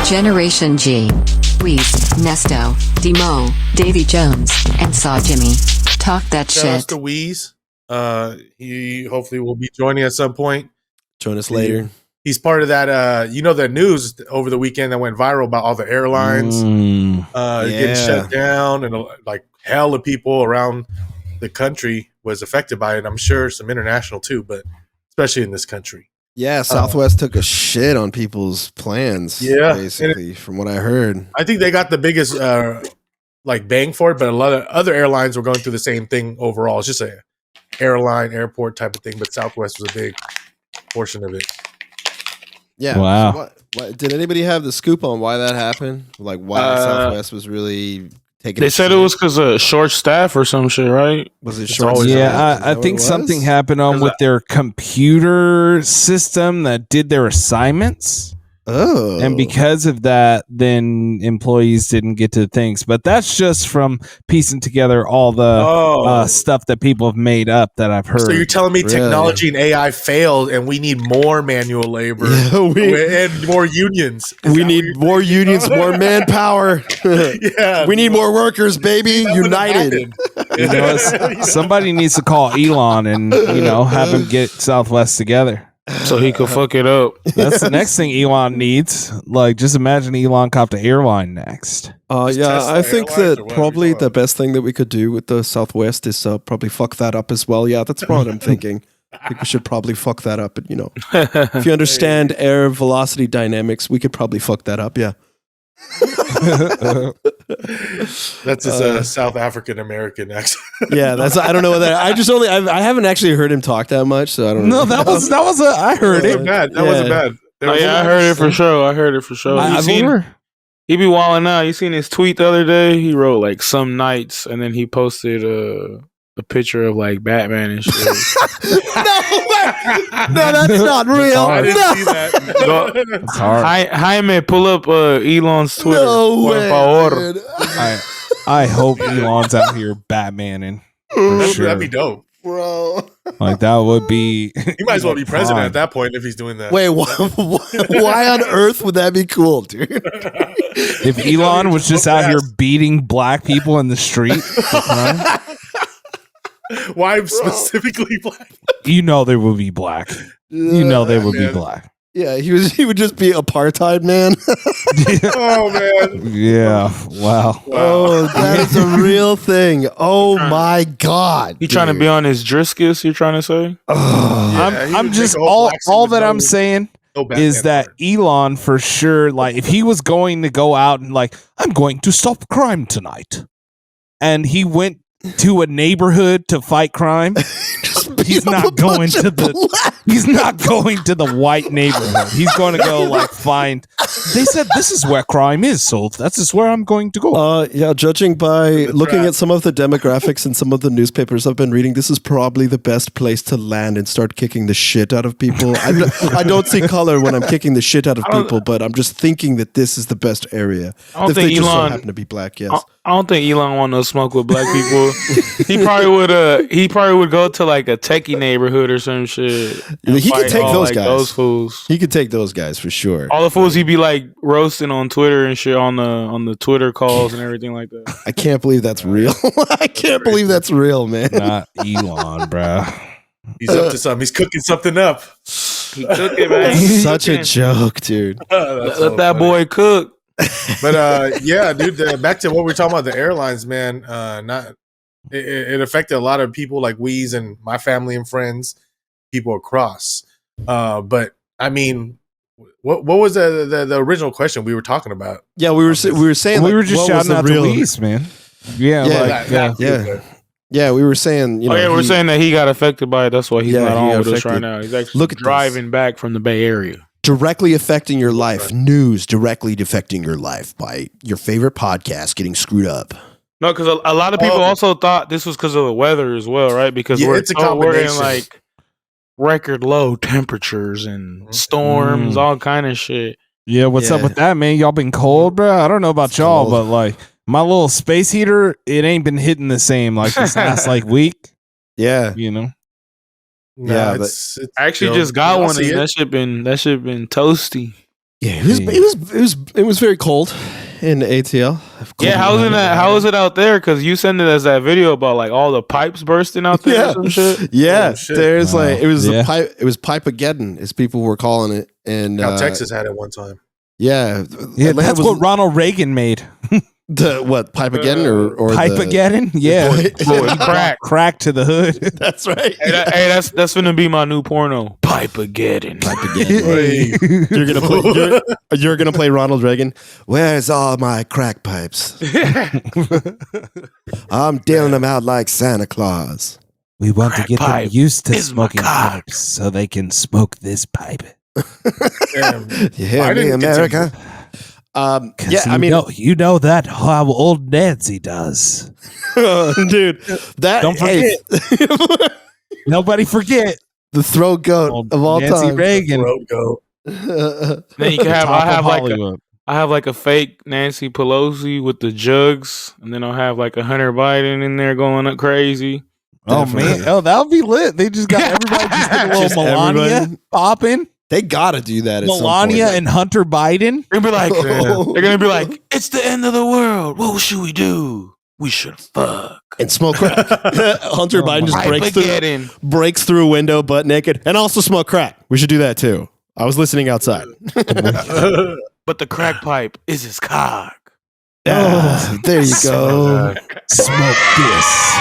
Generation G. Weez, Nesto, Demo, Davy Jones, and Saw Jimmy. Talk that Shout out shit. to Weez. He hopefully will be joining at some point. Join us later. He's part of that. The news over the weekend that went viral about all the airlines getting shut down, and like hell of people around the country was affected by it. I'm sure some international too, but especially in this country. Yeah, Southwest took a shit on people's plans. Yeah, basically, from what I heard. I think they got the biggest bang for it, but a lot of other airlines were going through the same thing overall. It's just a airport type of thing, but Southwest was a big portion of it. Yeah. Wow. So did anybody have the scoop on why that happened? Like why Southwest was really taking? They said it was because of short staff or some shit, right? Was it short? Yeah, I think something happened with their computer system that did their assignments. Oh. And because of that, then employees didn't get to things. But that's just from piecing together all the stuff that people have made up that I've heard. So you're telling me technology and AI failed and we need more manual labor and more unions. We need more unions, more manpower. Yeah. We need more workers, baby. United. Somebody needs to call Elon and, have him get Southwest together. So he could fuck it up. That's the next thing Elon needs. Like, just imagine Elon cop the airline next. I think that probably the best thing that we could do with the Southwest is probably fuck that up as well. Yeah, that's what I'm thinking. I think we should probably fuck that up. But, if you understand air velocity dynamics, we could probably fuck that up. Yeah. That's his South African American accent. Yeah, I don't know what that. I haven't actually heard him talk that much, so I don't know. No, I heard it. That wasn't bad. I heard it for sure. He be wilding out. You seen his tweet the other day? He wrote like some nights, and then he posted a picture of like Batman and shit. No, that's not real. I didn't see that. It's hard. Jaime, pull up Elon's Twitter. No way, man. I hope Elon's out here Batmaning. For sure. That'd be dope. Bro. Like, that would be... He might as well be president at that point if he's doing that. Wait, why on earth would that be cool, dude? If Elon was just out here beating black people in the street for crime, why specifically black? They would be black. They would be black. Yeah, he would just be apartheid, man. Oh man. Yeah. Wow. Oh, that is a real thing. Oh my god. He trying to be on his Driscus, you're trying to say? I'm just all that I'm saying is that Elon for sure, like, if he was going to go out and like, I'm going to stop crime tonight, and he went to a neighborhood to fight crime, he's not going to the white neighborhood. He's going to go like find. They said this is where crime is, so this is where I'm going to go. Yeah, judging by looking at some of the demographics and some of the newspapers I've been reading, this is probably the best place to land and start kicking the shit out of people. I don't see color when I'm kicking the shit out of people, but I'm just thinking that this is the best area. I don't if think they just so Elon happen to be black. Yes. I don't think Elon want no smoke with black people. He probably would go to like a techie neighborhood or some shit. He could take those guys. Those fools. He could take those guys for sure. All the fools he'd be like roasting on Twitter and shit on the Twitter calls and everything like that. I can't believe that's real. I can't believe that's real, man. Not Elon, bro. He's up to something. He's cooking something up. He cook it, man. Such a joke, dude. Let that boy cook. But yeah, dude. Back to what we were talking about, the airlines, man. It affected a lot of people like Weez and my family and friends, people across. But I mean, what was the original question we were talking about? Yeah, we were saying we were just shouting out the Weez, man. Yeah, we were saying, we're saying that he got affected by it. That's why he's not on with us right now. He's actually driving back from the Bay Area. Directly affecting your life. News directly affecting your life by your favorite podcast getting screwed up. No, because a lot of people also thought this was because of the weather as well, right? Because we're in like record low temperatures and storms, all kind of shit. Yeah, what's up with that, man? Y'all been cold, bro? I don't know about y'all, but like my little space heater, it ain't been hitting the same like this last like week. Yeah, I actually just got one, and that shit been toasty. Yeah, it was very cold in ATL. Yeah, how is it out there? Because you sent it as that video about like all the pipes bursting out there. Yeah, or some shit. yeah. Oh, shit. There's like it was the pipe. It was Pipe-ageddon, as people were calling it. And Texas had it one time. Yeah, that's what Ronald Reagan made. The what Pipe-ageddon or Pipe-ageddon? Yeah, crack to the hood. That's right. Hey, that's gonna be my new porno. Pipe-ageddon. You're gonna play Ronald Reagan. Where's all my crack pipes? I'm dealing them out like Santa Claus. We want to get them used to smoking pipes so they can smoke this pipe. You hear me, America? Yeah, I mean, you know that how old Nancy does, dude. That don't forget. Nobody forget the throat goat of all Nancy time. Reagan. Throat goat. Then you can have I have like a fake Nancy Pelosi with the jugs, and then I'll have like a Hunter Biden in there going up crazy. Oh man, that would be lit. They just got everybody just did a little Melania popping. They gotta do that. Melania and Hunter Biden. They're gonna be like, it's the end of the world. What should we do? We should fuck and smoke crack. Hunter Biden just breaks through a window butt naked and also smoke crack. We should do that too. I was listening outside. But the crack pipe is his cock. Oh, there you go. Smoke this.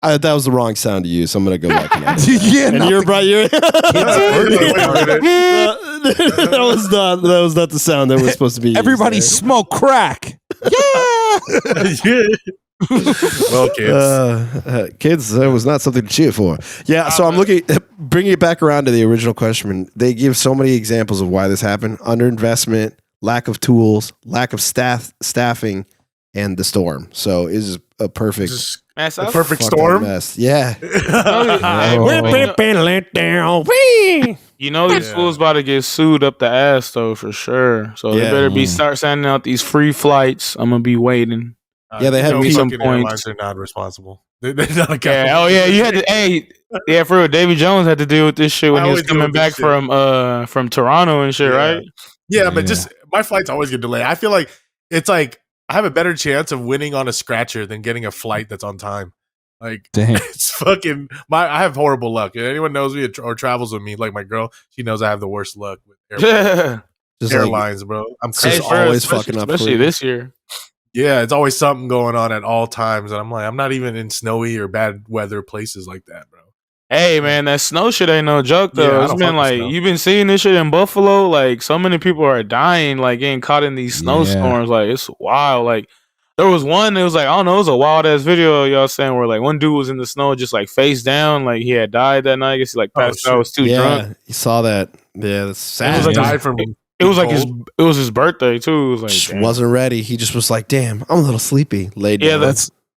That was the wrong sound to use, so I'm gonna go back and yeah, and you're right. That was not the sound that was supposed to be used. Everybody smoke crack. Yeah. Well, kids. Kids, that was not something to cheer for. Yeah, so I'm bringing it back around to the original question. They give so many examples of why this happened: underinvestment, lack of tools, lack of staffing, and the storm. So it's a perfect storm. Mess. Yeah. You know these fools about to get sued up the ass though for sure. So they better start sending out these free flights. I'm gonna be waiting. Yeah, they have some points. Airlines are not responsible. They're not accountable. You had to. For real, Davy Jones had to deal with this shit when he was coming back from Toronto and shit, right? Yeah, but just my flights always get delayed. I feel like it's like I have a better chance of winning on a scratcher than getting a flight that's on time. Like, damn. It's fucking I have horrible luck. If anyone knows me or travels with me, like my girl, she knows I have the worst luck with airlines, bro. I'm always fucking up, especially this year. Yeah, it's always something going on at all times, and I'm like, I'm not even in snowy or bad weather places like that, bro. Hey man, that snow shit ain't no joke though. It's been like you've been seeing this shit in Buffalo. Like so many people are dying, like getting caught in these snowstorms. Like it's wild. Like there was one. It was like I don't know. It was a wild ass video y'all saying where like one dude was in the snow just like face down, like he had died that night. I guess he like passed out. Was too drunk. You saw that? Yeah, that's sad. It was like died from. It was like his birthday too. It was like just wasn't ready. He just was like, "Damn, I'm a little sleepy." Laid down.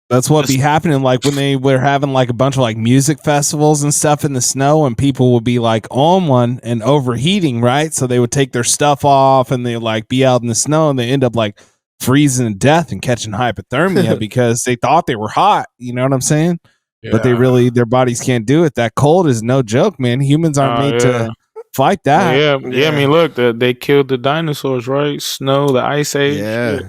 That's what be happening. Like when they were having like a bunch of like music festivals and stuff in the snow, and people would be like on one and overheating, right? So they would take their stuff off and they like be out in the snow, and they end up like freezing to death and catching hypothermia because they thought they were hot. You know what I'm saying? Yeah. But their bodies can't do it. That cold is no joke, man. Humans aren't made to fight that. Yeah. I mean, look, they killed the dinosaurs, right? Snow, the ice age. Yeah,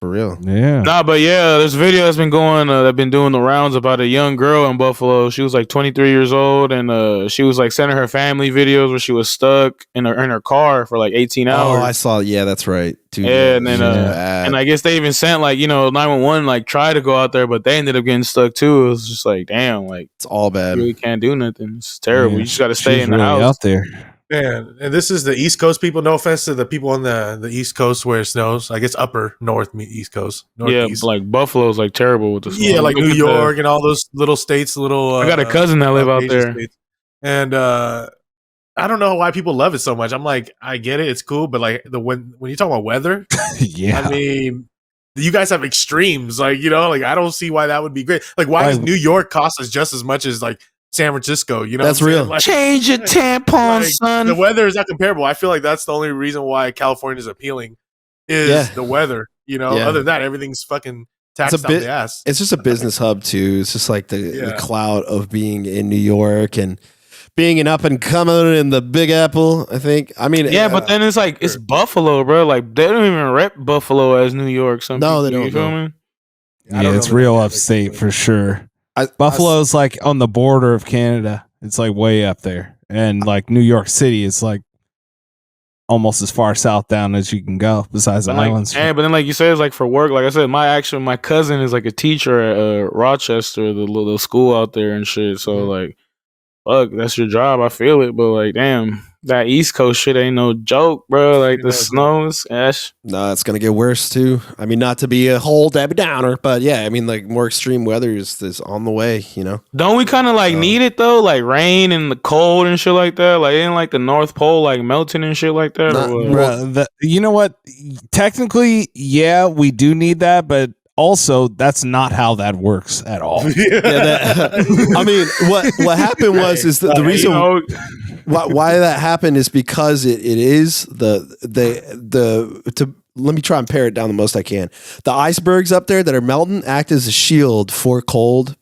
for real. Yeah. Nah, but there's a video that's been going. That's been doing the rounds about a young girl in Buffalo. She was like 23 years old, and she was like sending her family videos where she was stuck in her car for like 18 hours. Oh, I saw. Yeah, that's right. Dude, and then and I guess they even sent like 911 like tried to go out there, but they ended up getting stuck too. It was just like damn, like it's all bad. You really can't do nothing. It's terrible. You just got to stay in the house out there. Man, and this is the East Coast people. No offense to the people on the East Coast where it snows. I guess upper north, East Coast. Northeast. Yeah, like Buffalo's like terrible with the snow. Yeah, like New York and all those little states. I got a cousin that live out there, states. And I don't know why people love it so much. I'm like, I get it, it's cool, but like when you talk about weather, I mean, you guys have extremes. Like like I don't see why that would be great. Like why does New York cost us just as much as like San Francisco, that's real. Like, change your tampon, son. The weather is not comparable. I feel like that's the only reason why California is appealing is the weather. Other than that, everything's fucking taxed out the ass. It's just a business hub too. It's just like the clout of being in New York, and being an up and comer in the Big Apple. I think. I mean, yeah, but then it's like it's Buffalo, bro. Like they don't even rep Buffalo as New York. No, they don't. You feel me? Yeah, it's real upstate for sure. Buffalo's like on the border of Canada. It's like way up there, and like New York City is like almost as far south down as you can go. Besides the islands, but then like you said, it's like for work. Like I said, my cousin is like a teacher at Rochester, the little school out there and shit. So like, fuck, that's your job. I feel it, but like, damn. That East Coast shit ain't no joke, bro. Like the snows, ash. No, it's gonna get worse too. I mean, not to be a whole Debbie Downer, but yeah, I mean, like more extreme weather is on the way. You know, don't we kind of like need it though? Like rain and the cold and shit like that. Like ain't like the North Pole like melting and shit like that. You know what? Technically, yeah, we do need that, but also that's not how that works at all. I mean, what happened was is the reason. Why that happened is because it is let me try and pare it down the most I can. The icebergs up there that are melting act as a shield for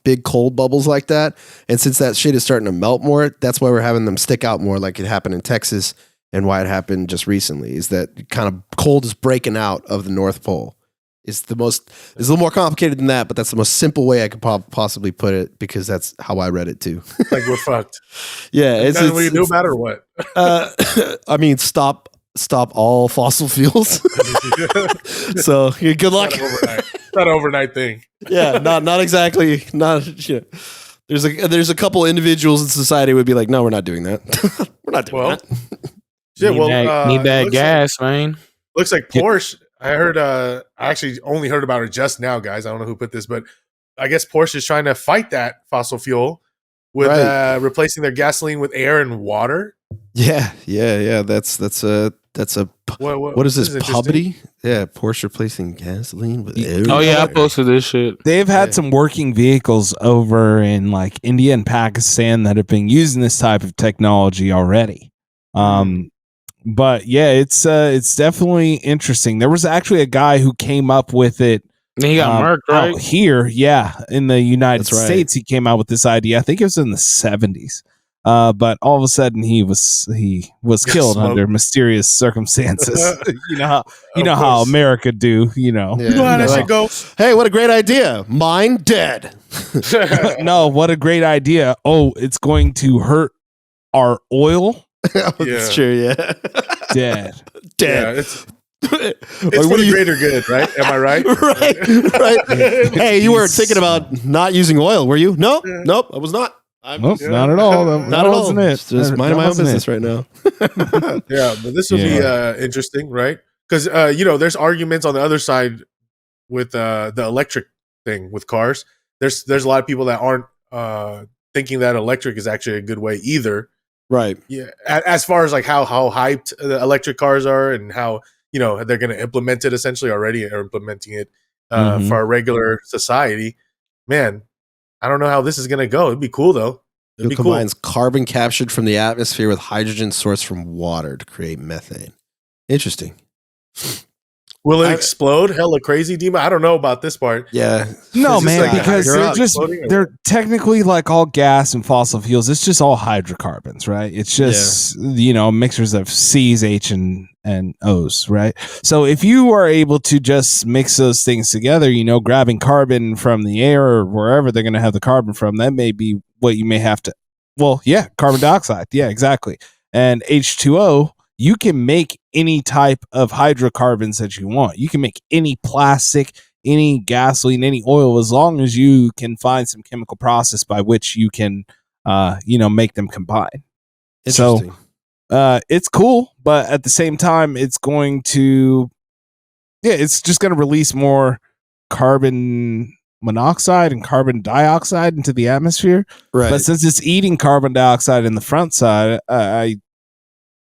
big cold bubbles like that. And since that shit is starting to melt more, that's why we're having them stick out more, like it happened in Texas, and why it happened just recently is that kind of cold is breaking out of the North Pole. It's a little more complicated than that, but that's the most simple way I could possibly put it because that's how I read it too. Like we're fucked. Yeah, it's what you do about or what? I mean, stop all fossil fuels. So good luck. Not overnight thing. Yeah, not exactly. Not. Yeah. There's a couple individuals in society would be like, no, we're not doing that. We're not doing that. Shit, need that gas, man. Looks like Porsche. I heard. I actually only heard about it just now, guys. I don't know who put this, but I guess Porsche is trying to fight that fossil fuel with replacing their gasoline with air and water. Yeah. That's a what is this? Puberty? Yeah, Porsche replacing gasoline with air. Oh yeah, I posted this shit. They've had some working vehicles over in like India and Pakistan that have been using this type of technology already. But yeah, it's definitely interesting. There was actually a guy who came up with it. And he got murked, right? Here, yeah, in the United States, he came out with this idea. I think it was in the 70s. But all of a sudden, he was killed under mysterious circumstances. you know how America do. You know how that shit goes. Hey, what a great idea! Mine dead. No, what a great idea! Oh, it's going to hurt our oil. That's true. Yeah, dead. Yeah, it's for the greater good, right? Am I right? right. Hey, you weren't thinking about not using oil, were you? Nope, I was not. Not at all. Not at all. Just minding my own business right now. Yeah, but this will be interesting, right? Because there's arguments on the other side with the electric thing with cars. There's a lot of people that aren't thinking that electric is actually a good way either. Right. Yeah. As far as like how hyped the electric cars are and how they're going to implement it essentially already or implementing it for our regular society, man. I don't know how this is going to go. It'd be cool, though. It combines carbon captured from the atmosphere with hydrogen sourced from water to create methane. Interesting. Will it explode? Hella crazy, Dima? I don't know about this part. Yeah. No, man, because they're technically like all gas and fossil fuels. It's just all hydrocarbons, right? It's just, mixtures of C's, H, and O's, right? So if you are able to just mix those things together, grabbing carbon from the air or wherever they're going to have the carbon from, that may be what you may have to, carbon dioxide. Yeah, exactly. And H2O, you can make any type of hydrocarbons that you want. You can make any plastic, any gasoline, any oil, as long as you can find some chemical process by which you can, make them combine. Interesting. So, it's cool, but at the same time, it's just going to release more carbon monoxide and carbon dioxide into the atmosphere. Right. But since it's eating carbon dioxide in the front side,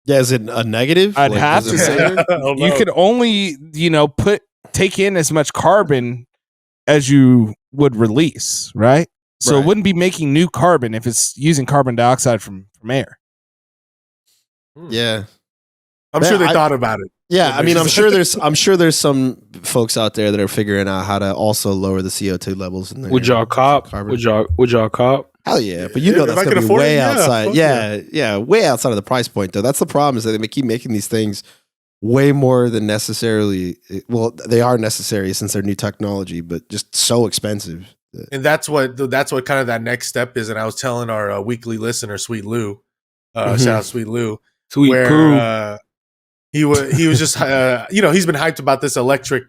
is it a negative? I'd have to say you could only, take in as much carbon as you would release, right? So it wouldn't be making new carbon if it's using carbon dioxide from air. Yeah. I'm sure they thought about it. Yeah, I mean, I'm sure there's some folks out there that are figuring out how to also lower the CO2 levels. Would y'all cop? Would y'all cop? Hell yeah, but you know that's going to be way outside. Yeah, way outside of the price point, though. That's the problem is that they keep making these things way more than necessarily. Well, they are necessary since they're new technology, but just so expensive. And that's what kind of that next step is. And I was telling our weekly listener, Sweet Lou, shout out Sweet Lou, where he was just he's been hyped about this electric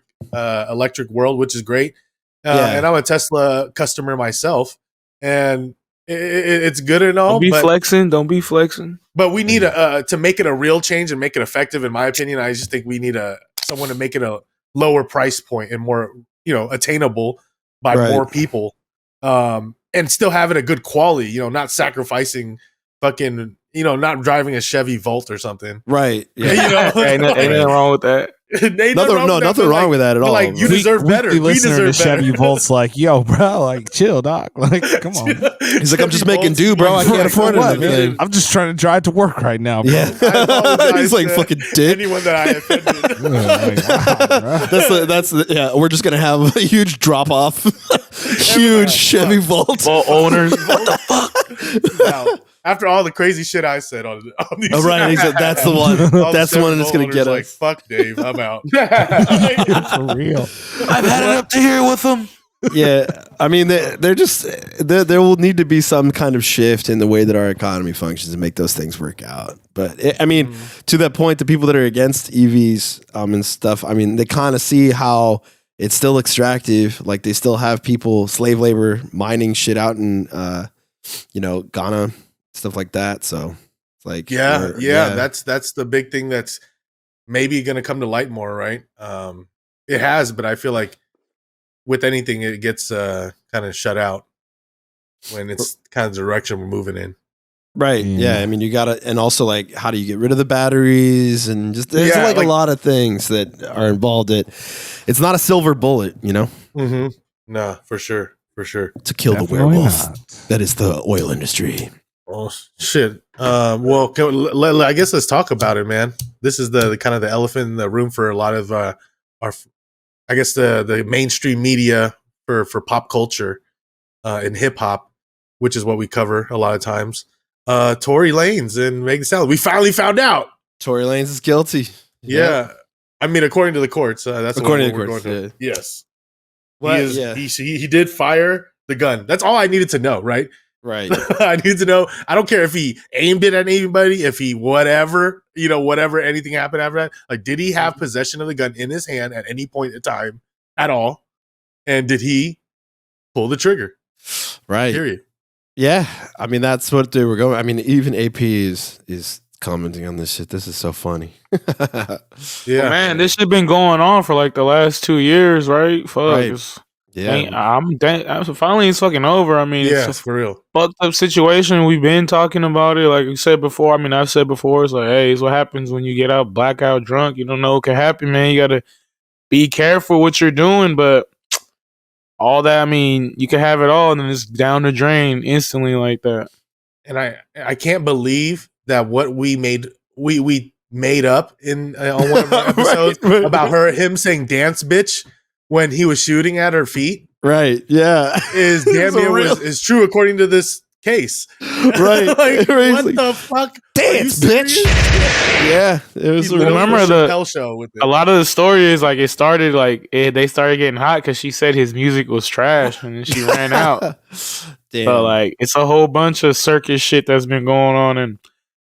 world, which is great. And I'm a Tesla customer myself, and it's good and all. Don't be flexing. But we need to make it a real change and make it effective. In my opinion, I just think we need someone to make it a lower price point and more attainable by more people, and still having a good quality. Not sacrificing fucking not driving a Chevy Volt or something. Right. Yeah. Ain't nothing wrong with that. Nothing wrong with that at all. Like, you deserve better. We deserve better. Chevy Volt's like, yo, bro, like, chill, doc. Like, come on. He's like, I'm just making do, bro. I can't afford it. I'm just trying to drive to work right now, bro. Yeah. He's like, fucking dick. Anyone that I offended. Wow, we're just gonna have a huge drop off. Huge Chevy Volt. Well, owners. What the fuck? Wow. After all the crazy shit I said on these, he said that's the one. That's the one that's gonna get us. Like, fuck, Dave, I'm out. For real. I've had it up to here with them. Yeah, I mean, they're just there will need to be some kind of shift in the way that our economy functions to make those things work out. But to that point, the people that are against EVs and stuff, I mean, they kind of see how it's still extractive. Like, they still have people, slave labor, mining shit out in Ghana, stuff like that. So it's like, that's the big thing that's maybe going to come to light more, right? It has, but I feel like with anything, it gets kind of shut out when it's kind of the direction we're moving in. Right. Yeah. I mean, you got to, and also, like, how do you get rid of the batteries, and just there's a lot of things that are involved. It's not a silver bullet, Mm-hmm. No, for sure. To kill the werewolf. That is the oil industry. Oh shit. Well, I guess let's talk about it, man. This is the kind of the elephant in the room for a lot of our, I guess the mainstream media for pop culture and hip hop, which is what we cover a lot of times. Tory Lanez and Megan Thee Stallion. We finally found out Tory Lanez is guilty. Yeah. I mean, according to the courts, that's according to the courts. Yeah. Yes. He did fire the gun. That's all I needed to know, right? Right. I need to know. I don't care if he aimed it at anybody, if he whatever, anything happened after that. Like, did he have possession of the gun in his hand at any point in time at all? And did he pull the trigger? Right. Period. Yeah. I mean, that's what they were going. I mean, even AP is commenting on this shit. This is so funny. Yeah. Man, this shit been going on for like the last 2 years, right? Fuck. Right. Yeah, finally it's fucking over. I mean, yeah, it's for real fucked up situation. We've been talking about it, like you said before. I mean, I've said before, it's like, hey, it's what happens when you get out blackout drunk. You don't know what can happen, man. You gotta be careful what you're doing. But all that, I mean, you can have it all, and then it's down the drain instantly like that. And I can't believe that what we made up in on one of our episodes about him saying "dance, bitch" when he was shooting at her feet. Right. Yeah. Is damn near is true according to this case. Right. Like, what the fuck? Dance, bitch. Yeah. It was remember the Chappelle show with it. A lot of the story is like it started like they started getting hot because she said his music was trash and then she ran out. Damn. But like it's a whole bunch of circus shit that's been going on. And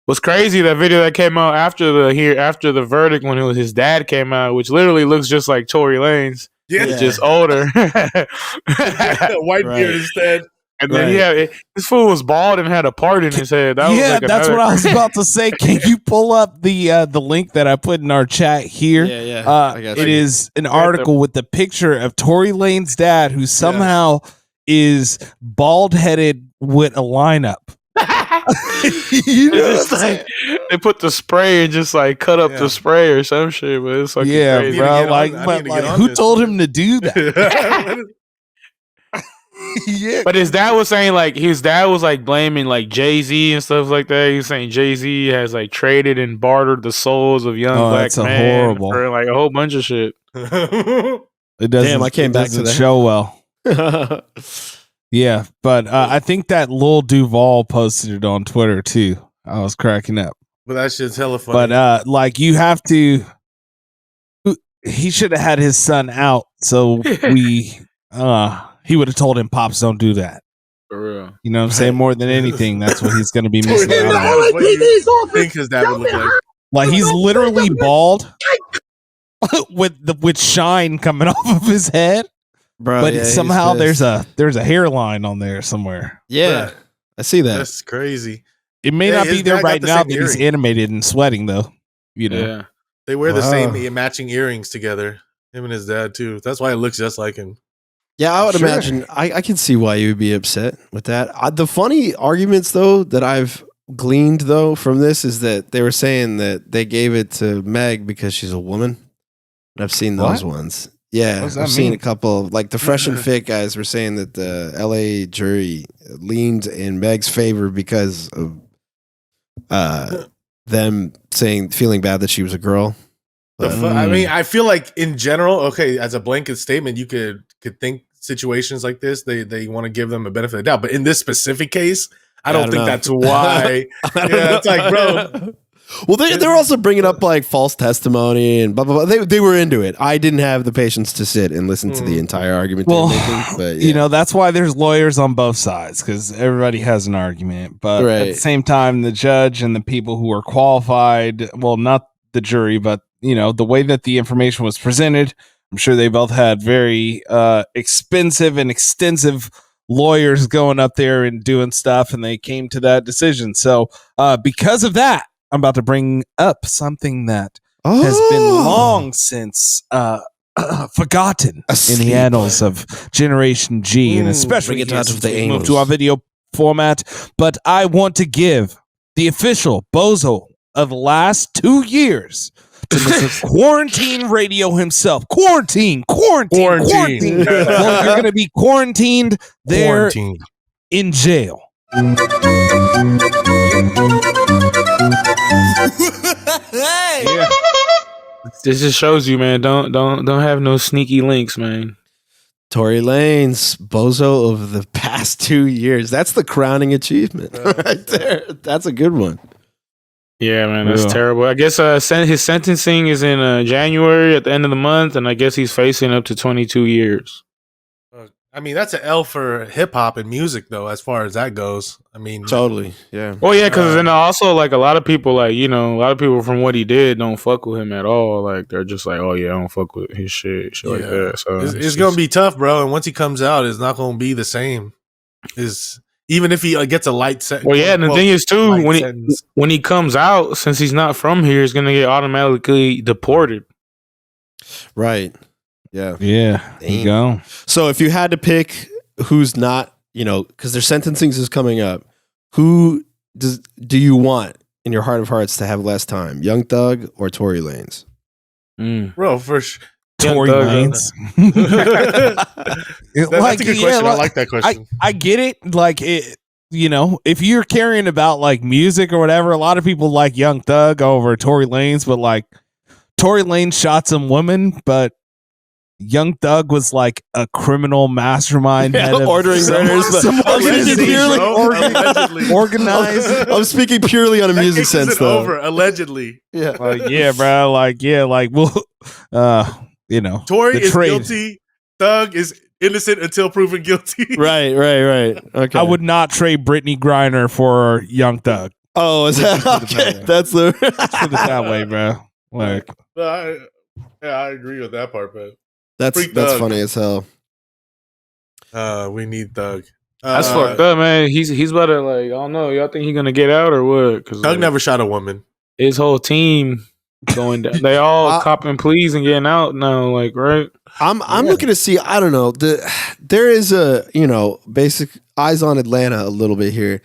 what's crazy, that video that came out after the verdict when it was his dad came out, which literally looks just like Tory Lanez. Yeah. Just older. White beard instead. And then this fool was bald and had a part in his head. That's what I was about to say. Can you pull up the link that I put in our chat here? Yeah. I got it is an article with the picture of Tory Lanez's dad, who somehow is bald headed with a lineup. They put the spray and just like cut up the spray or some shit, but it's like crazy. Bro. Like who told him to do that? Yeah. But his dad was saying like blaming like Jay-Z and stuff like that. He was saying Jay-Z has like traded and bartered the souls of young black men for like a whole bunch of shit. It doesn't. Damn, I came back to the show well. Yeah, but I think that Lil Duval posted it on Twitter too. I was cracking up. But that shit's hella funny. But like you have to, he should have had his son out, so he would have told him, "Pops, don't do that." For real. You know what I'm saying? More than anything, that's what he's going to be missing out on. What do you think his dad would look like? Like he's literally bald with shine coming off of his head. Bro, But somehow there's a hairline on there somewhere. Yeah, I see that. That's crazy. It may not be there right now that he's animated and sweating though. You know. Yeah. They wear the same matching earrings together. Him and his dad too. That's why it looks just like him. Yeah, I would imagine. I can see why you would be upset with that. The funny arguments though that I've gleaned though from this is that they were saying that they gave it to Meg because she's a woman. I've seen those ones. Yeah, I've seen a couple. Like the Fresh and Fit guys were saying that the LA jury leaned in Meg's favor because of them feeling bad that she was a girl. I mean, I feel like in general, okay, as a blanket statement, you could think situations like this, they want to give them a benefit of the doubt. But in this specific case, I don't think that's why. Yeah, it's like, bro. Well, they're also bringing up like false testimony and blah blah blah. They were into it. I didn't have the patience to sit and listen to the entire argument. Well, but you know that's why there's lawyers on both sides because everybody has an argument. But at the same time, the judge and the people who are qualified, well, not the jury, but you know the way that the information was presented, I'm sure they both had very expensive and extensive lawyers going up there and doing stuff, and they came to that decision. So because of that, I'm about to bring up something that has been long since forgotten in the annals of Generation G, and especially as we move to our video format. But I want to give the official bozo of the last 2 years to Mr. Quarantine Radio himself. Quarantine. Well, you're going to be quarantined there in jail. Yeah. This just shows you, man. Don't have no sneaky links, man. Tory Lanez, bozo of the past 2 years. That's the crowning achievement right there. That's a good one. Yeah, man, that's terrible. I guess his sentencing is in January at the end of the month, and I guess he's facing up to 22 years. I mean, that's an L for hip hop and music, though, as far as that goes. I mean, totally, yeah. Well, yeah, because then also like a lot of people, like a lot of people from what he did don't fuck with him at all. Like they're just like, oh yeah, I don't fuck with his shit like that. So it's gonna be tough, bro. And once he comes out, it's not gonna be the same. Even if he gets a light sentence. Well, yeah, and the thing is too, when he comes out, since he's not from here, he's gonna get automatically deported. Right. Yeah. Yeah. There you go. So if you had to pick who's not, because their sentencing is coming up, who do you want in your heart of hearts to have less time? Young Thug or Tory Lanez? Bro, for sure. Tory Lanez. That's a good question. I like that question. I get it. Like it, if you're caring about like music or whatever, a lot of people like Young Thug over Tory Lanez, but like Tory Lanez shot some women, but Young Thug was like a criminal mastermind ordering murders, organized. I'm speaking purely on a music sense, though. Allegedly, yeah, bro. Tory is guilty. Thug is innocent until proven guilty. Right. Okay. I would not trade Brittany Griner for Young Thug. Oh, is that okay? That's the put it that way, bro. Like, I agree with that part, but. That's funny as hell. We need Thug. That's fucked up, man. He's about to like, I don't know. Y'all think he's gonna get out or what? Because Thug never shot a woman. His whole team going down. They all copping pleas and getting out now. Like, right? I'm looking to see. I don't know. There is a basic eyes on Atlanta a little bit here.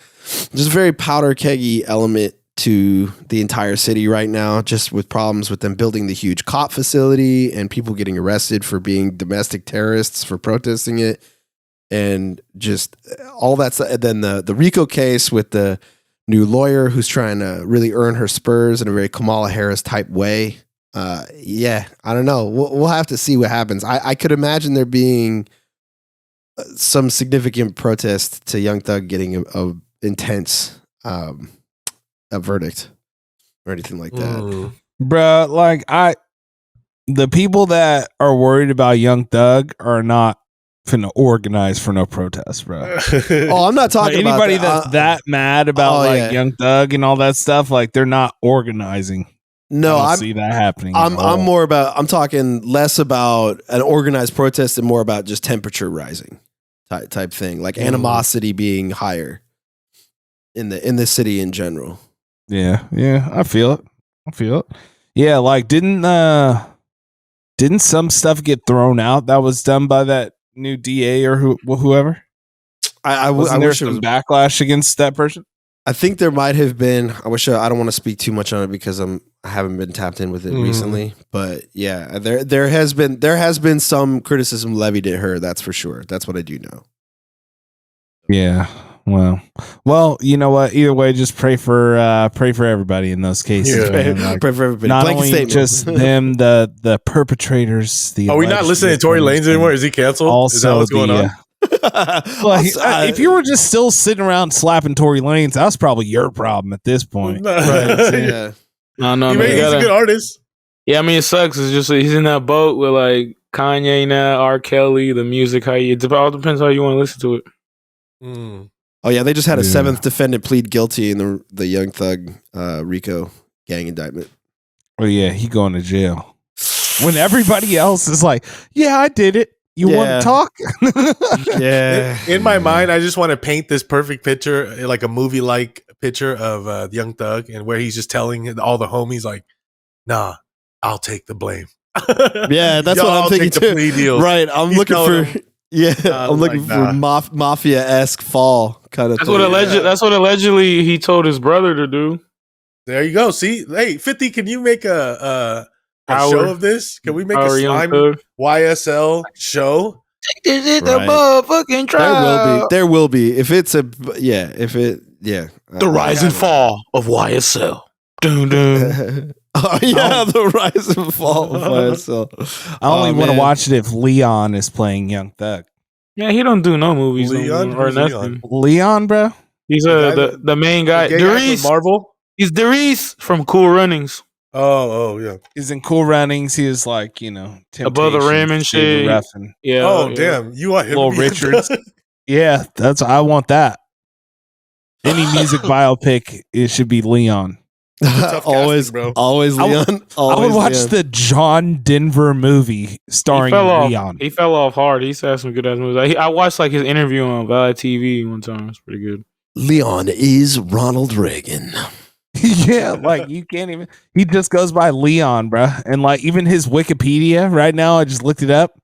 There's a very powder keggy element to the entire city right now, just with problems with them building the huge cop facility and people getting arrested for being domestic terrorists for protesting it, and just all that stuff. And then the RICO case with the new lawyer who's trying to really earn her spurs in a very Kamala Harris type way. I don't know. We'll have to see what happens. I could imagine there being some significant protest to Young Thug getting a intense a verdict or anything like that. Bruh, like the people that are worried about Young Thug are not finna organize for no protest, bro. Oh, I'm not talking like, anybody about that's that mad about Young Thug and all that stuff. Like they're not organizing. No, I see that happening. I'm more about. I'm talking less about an organized protest and more about just temperature rising type thing, like animosity being higher in the city in general. Yeah, I feel it. Yeah, like didn't some stuff get thrown out that was done by that new DA or whoever? I wish there was backlash against that person. I think there might have been. I don't want to speak too much on it because I haven't been tapped in with it recently. But yeah, there has been some criticism levied at her. That's for sure. That's what I do know. Yeah. Well, you know what? Either way, just pray for everybody in those cases. Yeah. Pray for everybody. Not Blanket only statement. just them, the perpetrators. Are we not listening to Tory Lanez anymore? Is he canceled? Also, is that what's going on? If you were just still sitting around slapping Tory Lanez, that's probably your problem at this point. Right? Yeah. No, he's a good artist. Yeah, I mean, it sucks. It's just he's in that boat with like Kanye now, R. Kelly, the music. It all depends how you want to listen to it. Oh yeah, they just had a seventh defendant plead guilty in the Young Thug RICO gang indictment. Oh yeah, he going to jail. When everybody else is like, "Yeah, I did it." You want to talk? Yeah. In my mind, I just want to paint this perfect picture, like a movie-like picture of Young Thug, and where he's just telling all the homies, like, "Nah, I'll take the blame." Yeah, that's what I'm thinking too. Plea deals. Right, I'm looking for. I'm looking for mafia-esque fall kind of. That's what allegedly he told his brother to do. There you go. See, hey, 50, can you make a show of this? Can we make a slime YSL show? Take this shit the motherfucking trial. There will be. If it's the rise and fall of YSL. Dun, dun. Oh yeah, the rise and fall of YSL. I only want to watch it if Leon is playing Young Thug. Yeah, he don't do no movies or nothing. Leon, bro. He's the main guy. Darius Marvel. He's Darius from Cool Runnings. Oh yeah. He's in Cool Runnings. He was like, Above the Rim and shit. Yeah. Oh damn, you want him? Little Richards. Yeah, I want that. Any music biopic, it should be Leon. Always Leon. I would watch the John Denver movie starring Leon. He fell off hard. He's had some good ass movies. I watched like his interview on Valley TV one time. It's pretty good. Leon is Ronald Reagan. Yeah, like you can't even. He just goes by Leon, bro. And like even his Wikipedia right now, I just looked it up.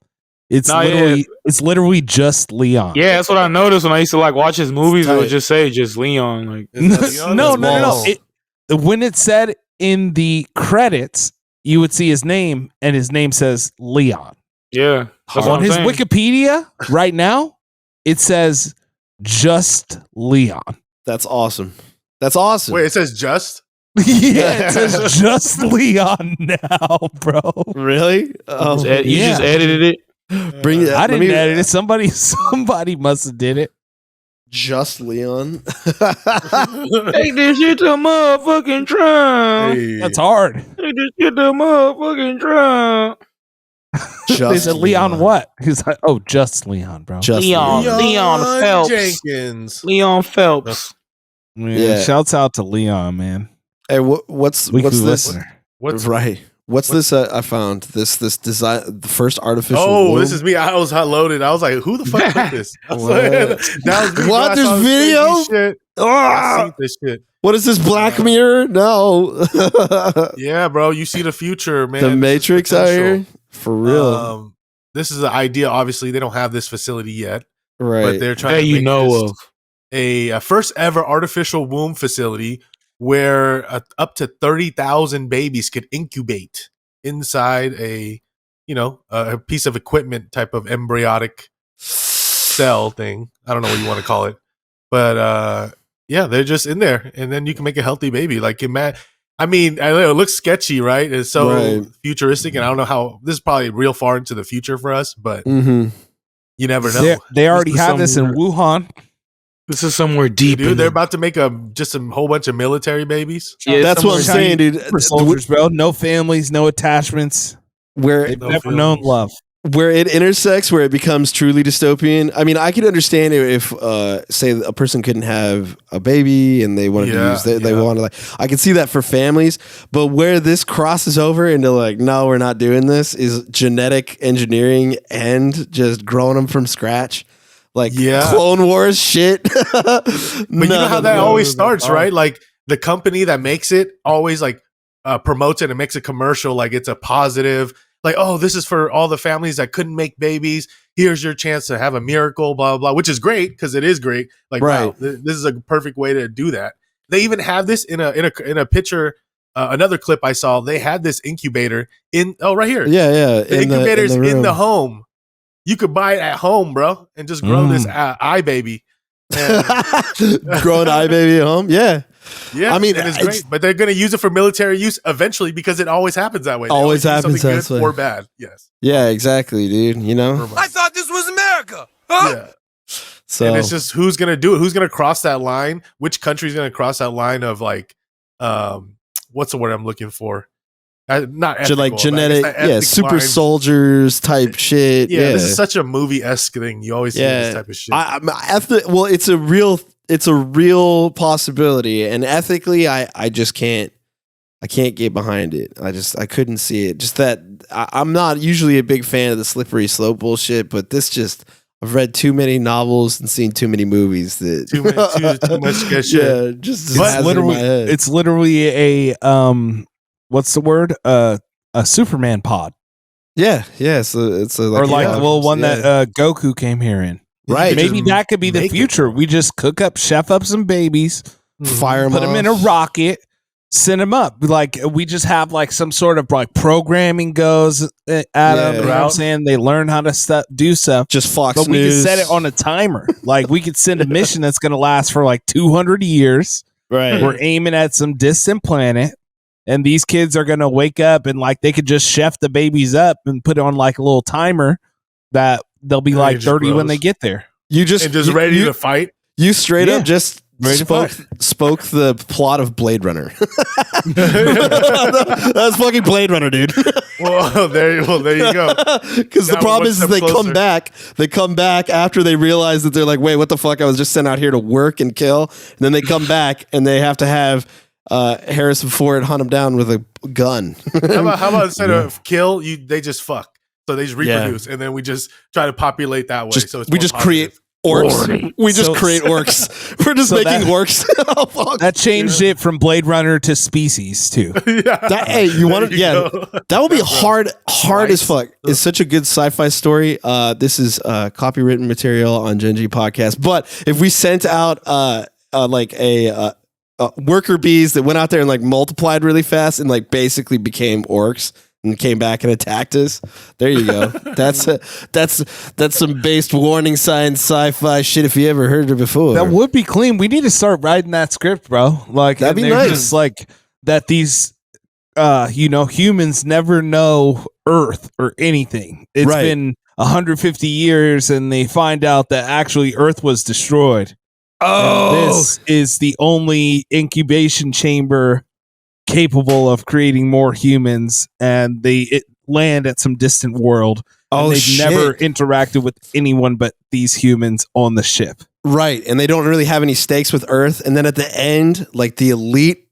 It's literally just Leon. Yeah, that's what I noticed when I used to like watch his movies. It would just say just Leon. Like no. When it said in the credits, you would see his name, and his name says Leon. Yeah. On his Wikipedia right now, it says just Leon. That's awesome. That's awesome. Wait, it says just? Yeah, it says just Leon now, bro. Really? Oh, you just edited it? I didn't edit it. Somebody must have did it. Just Leon. Take this shit to motherfucking Trump. Hey. That's hard. Take this shit to motherfucking Trump. They said Leon what? He's like, just Leon, bro. Just Leon Phelps. Jenkins. Leon Phelps. Yeah. Shouts out to Leon, man. Hey, what's this? Listener. What's right? What's this? I found this design. The first artificial. Oh, womb. This is me. I was loaded. I was like, "Who the fuck put this?" What this video? Shit. I see this shit. What is this Black Mirror? No. Yeah, bro. You see the future, man. The Matrix out here for real. This is an idea. Obviously, they don't have this facility yet, right? But they're trying to make a first ever artificial womb facility where up to 30,000 babies could incubate inside a piece of equipment type of embryonic cell thing. I don't know what you want to call it, but they're just in there, and then you can make a healthy baby. Like I mean, it looks sketchy, right? It's so futuristic, and I don't know how this is probably real far into the future for us, but You never know. They already have this in Wuhan. This is somewhere deep. Dude, they're about to make just a whole bunch of military babies. Yeah, that's what I'm saying, dude. Soldiers, bro. No families, no attachments. They've never known love. Where it intersects, where it becomes truly dystopian. I mean, I could understand it if, say, a person couldn't have a baby and they wanted to use, they wanted like, I could see that for families. But where this crosses over into like, no, we're not doing this, is genetic engineering and just growing them from scratch, like Clone Wars shit. But you know how that always starts, right? Like the company that makes it always like promotes it and makes a commercial like it's a positive. Like, oh, this is for all the families that couldn't make babies. Here's your chance to have a miracle, blah, blah, blah, which is great because it is great. Like, wow, this is a perfect way to do that. They even have this in a picture, another clip I saw. They had this incubator right here. Yeah. The incubator's in the home. You could buy it at home, bro, and just grow this iBaby. Grow an iBaby at home? Yeah. Yeah, I mean, it's great, but they're going to use it for military use eventually because it always happens that way. Always happens that way. Or bad, yes. Yeah, exactly, dude. You know, I thought this was America. Huh? Yeah. So, and it's just who's going to do it? Who's going to cross that line? Which country's going to cross that line of like, what's the word I'm looking for? Not ethical, like genetic, super line. Soldiers type shit. Yeah, this is such a movie-esque thing. You always see this type of shit. Well, it's a real possibility, and ethically, I just can't. I can't get behind it. I couldn't see it. Just that I'm not usually a big fan of the slippery slope bullshit, but this just. I've read too many novels and seen too many movies that too much good shit. Yeah, just literally, it's literally a what's the word? A Superman pod. Yeah. So it's like, or like the little one that Goku came here in. Right. Maybe that could be the future. We just chef up some babies, fire them, put them in a rocket, send them up. Like we just have like some sort of like programming goes at them. You know what I'm saying? They learn how to do stuff. Just Fox News. But we can set it on a timer. Like we could send a mission that's going to last for like 200 years. Right. We're aiming at some distant planet. And these kids are going to wake up and like they could just chef the babies up and put on like a little timer that they'll be like 30 when they get there. You just ready to fight? You straight up just spoke the plot of Blade Runner. That's fucking Blade Runner, dude. Well, there you go. Because the problem is they come back. They come back after they realize that they're like, wait, what the fuck? I was just sent out here to work and kill. And then they come back and they have to have Harrison Ford hunt him down with a gun. how about instead of kill, they just fuck. So they just reproduce, and then we just try to populate that way. We just create orcs. We just create orcs. We're just making orcs. Oh, fuck. That changed it from Blade Runner to Species too. You want to? Yeah, that would be hard as fuck. It's such a good sci-fi story. This is copywritten material on Gen G podcast. But if we sent out like a worker bees that went out there and like multiplied really fast and like basically became orcs and came back and attacked us. There you go. That's some based warning signs sci-fi shit if you ever heard it before. That would be clean. We need to start writing that script, bro. Like that'd be nice. Just like that these humans never know Earth or anything. It's been 150 years and they find out that actually Earth was destroyed. Oh, and this is the only incubation chamber capable of creating more humans, and they land at some distant world. Oh, they've never interacted with anyone but these humans on the ship. Right, and they don't really have any stakes with Earth. And then at the end, like the elite,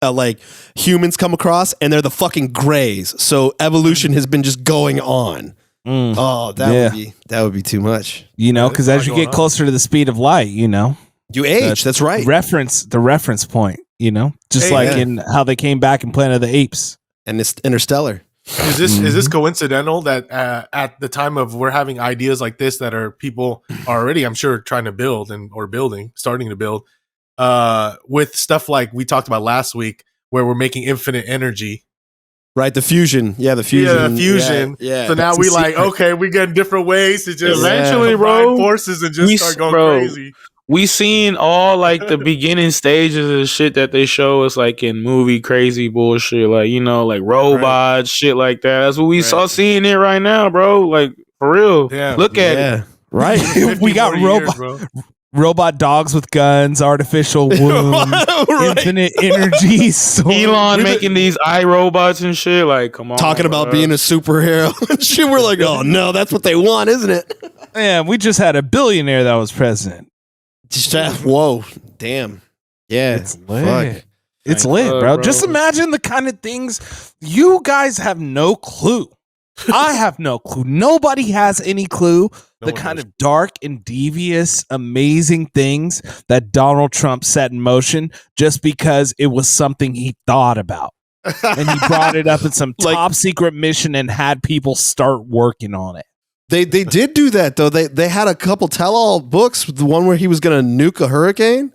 like humans come across, and they're the fucking Greys. So evolution has been just going on. Oh, that would be too much. You know, because as you get closer to the speed of light, you know, you age. That's right. The reference point. You know, just in how they came back in Planet of the Apes and it's Interstellar. Is this coincidental that at the time of we're having ideas like this that are people are already, I'm sure, trying to build starting to build with stuff like we talked about last week, where we're making infinite energy. Right, the fusion. Yeah, the fusion. Yeah. So now we we get different ways to just eventually, bro, forces and just start going crazy. We seen all like the beginning stages of shit that they show us like in movie crazy bullshit, like like robots, shit like that. That's what we saw seeing it right now, bro. Like for real. Yeah. Look at it. Right. We got robot dogs with guns, artificial wounds, infinite energy. Elon making these iRobots and shit. Like, come on. Talking about being a superhero and shit. We're like, oh no, that's what they want, isn't it? Yeah, we just had a billionaire that was president. Whoa, damn. Yeah, it's lit. It's lit, bro. Just imagine the kind of things you guys have no clue. I have no clue. Nobody has any clue. The kind of dark and devious, amazing things that Donald Trump set in motion just because it was something he thought about. And he brought it up in some top secret mission and had people start working on it. They did do that though. They had a couple tell-all books. The one where he was going to nuke a hurricane.